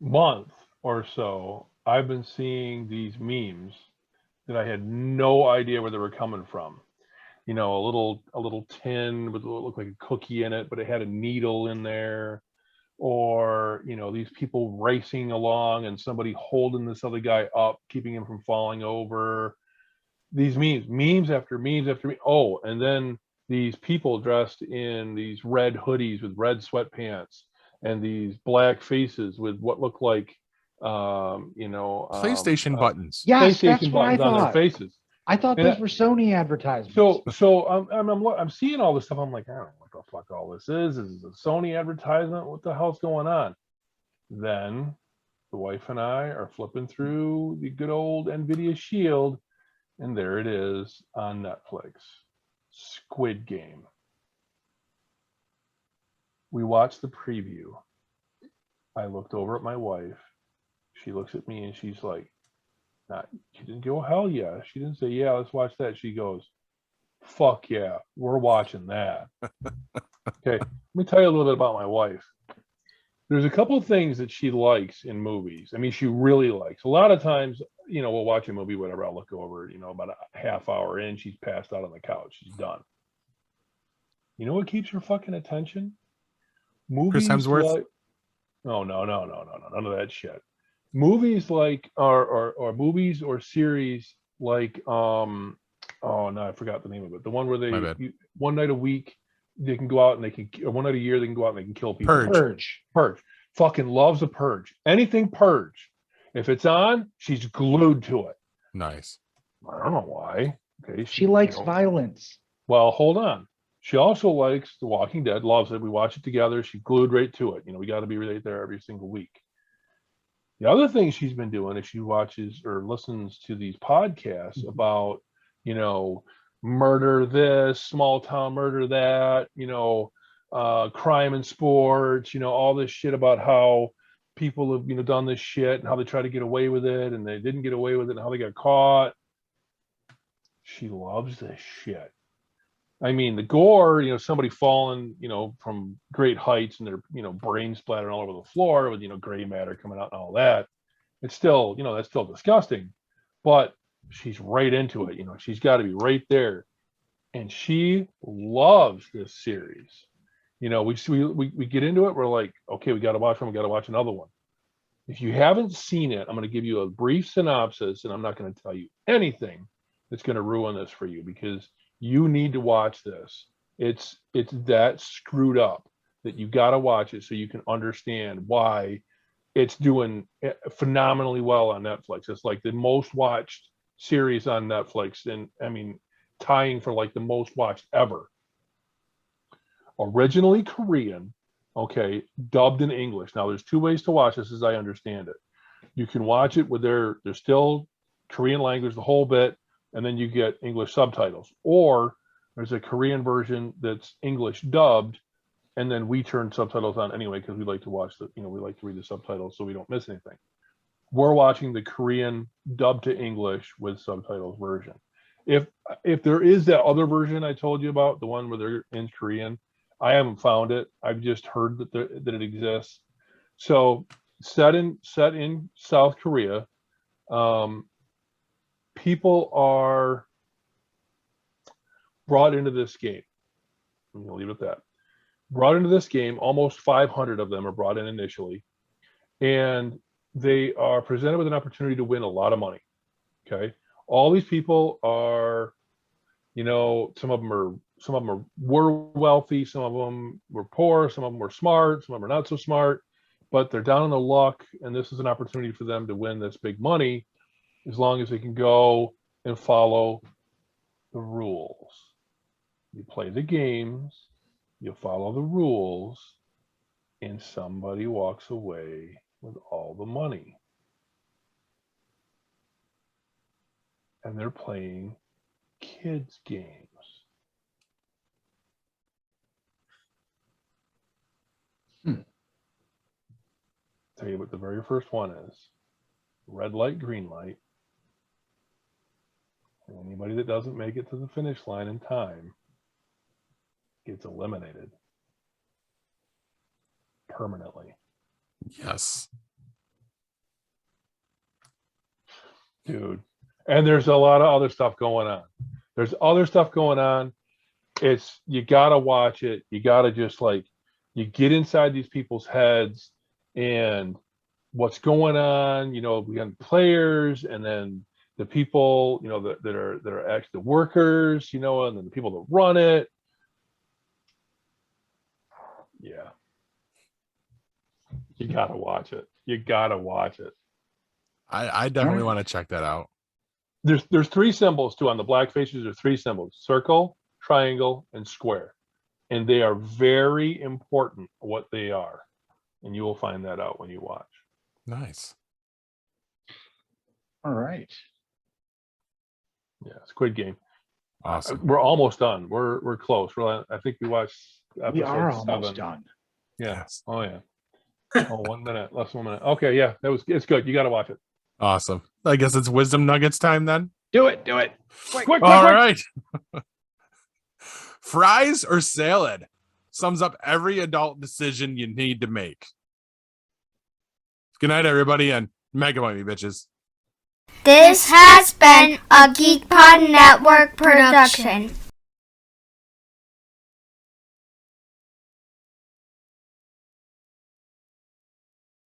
month or so, I've been seeing these memes that I had no idea where they were coming from. You know, a little tin with what looked like a cookie in it, but it had a needle in there. Or, you know, these people racing along and somebody holding this other guy up, keeping him from falling over. These memes after memes after memes. Oh, and then these people dressed in these red hoodies with red sweatpants and these black faces with what looked like, PlayStation buttons. Yes, PlayStation that's what I buttons on their thought. faces. I thought And those were Sony advertisements. So I'm seeing all this stuff. I'm like, I don't know what the fuck all this is. Is this a Sony advertisement? What the hell's going on? Then the wife and I are flipping through the good old NVIDIA Shield, and there it is on Netflix. Squid Game. We watched the preview. I looked over at my wife. She looks at me and she's like, she didn't go, hell yeah. She didn't say, yeah, let's watch that. She goes, fuck yeah, we're watching that. Okay, let me tell you a little bit about my wife. There's a couple of things that she likes in movies. I mean, she really likes. A lot of times, you know, we'll watch a movie, whatever, I'll look over, you know, about a half hour in, she's passed out on the couch. She's done. You know what keeps her fucking attention? Movies Chris Hemsworth? like, no, none of that shit. Movies like, or movies or series like, oh no, I forgot the name of it. The one where one night a week they can go out and they can, or one night a year they can go out and they can kill people. Purge. Fucking loves a Purge. Anything Purge. If it's on, she's glued to it. Nice. I don't know why. Okay. She likes violence. Well, hold on. She also likes The Walking Dead, loves it. We watch it together. She's glued right to it. You know, we got to be right there every single week. The other thing she's been doing is she watches or listens to these podcasts about, you know, murder this, small town murder that, you know, crime in sports, you know, all this shit about how people have, you know, done this shit and how they try to get away with it and they didn't get away with it and how they got caught. She loves this shit. I mean, the gore, you know, somebody falling, you know, from great heights and their, you know, brain splattering all over the floor with, you know, gray matter coming out and all that. It's still, you know, that's still disgusting, but she's right into it. You know, she's got to be right there. And she loves this series. You know, we get into it. We're like, okay, we got to watch one. We got to watch another one. If you haven't seen it, I'm going to give you a brief synopsis and I'm not going to tell you anything that's going to ruin this for you because you need to watch this. It's that screwed up that you got to watch it so you can understand why it's doing phenomenally well on Netflix. It's like the most watched series on Netflix, and I mean, tying for like the most watched ever. Originally Korean, okay, dubbed in English. Now, there's two ways to watch this, as I understand it. You can watch it with their still Korean language, the whole bit, and then you get English subtitles. Or there's a Korean version that's English dubbed, and then we turn subtitles on anyway because we like to watch we like to read the subtitles so we don't miss anything. We're watching the Korean dubbed to English with subtitles version. If there is that other version I told you about, the one where they're in Korean, I haven't found it. I've just heard that it exists. So set in South Korea, people are brought into this game. I'm going to leave it at that. Brought into this game, almost 500 of them are brought in initially, and they are presented with an opportunity to win a lot of money. Okay, all these people are, you know, some of them were wealthy, some of them were poor, some of them were smart, some of them are not so smart, but they're down on the luck, and this is an opportunity for them to win this big money. as long as they can go and follow the rules. You play the games, you follow the rules, and somebody walks away with all the money. And they're playing kids' games. Tell you what the very first one is. Red light, green light. And anybody that doesn't make it to the finish line in time gets eliminated permanently. Yes. Dude. And there's a lot of other stuff going on. There's other stuff going on. It's, you gotta watch it. You gotta just like, you get inside these people's heads and what's going on. You know, we got players, and then the people, you know, that are actually the workers, you know, and then the people that run it. Yeah. You gotta watch it. You gotta watch it. I definitely want to check that out. There's three symbols too on the black faces. There's three symbols: circle, triangle, and square, and they are very important what they are, and you will find that out when you watch. Nice. All right. Yeah, Squid Game. Awesome. We're almost done. We're close. I think we watched episode We are almost 7. done. Yeah. Yes. Oh yeah. Oh, 1 minute. Less than 1 minute. Okay. Yeah, it's good. You got to watch it. Awesome. I guess it's wisdom nuggets time then. Do it. Do it. Quick. All right. Fries or salad sums up every adult decision you need to make. Good night, everybody, and mega me, bitches. This has been a GeekPod Network production.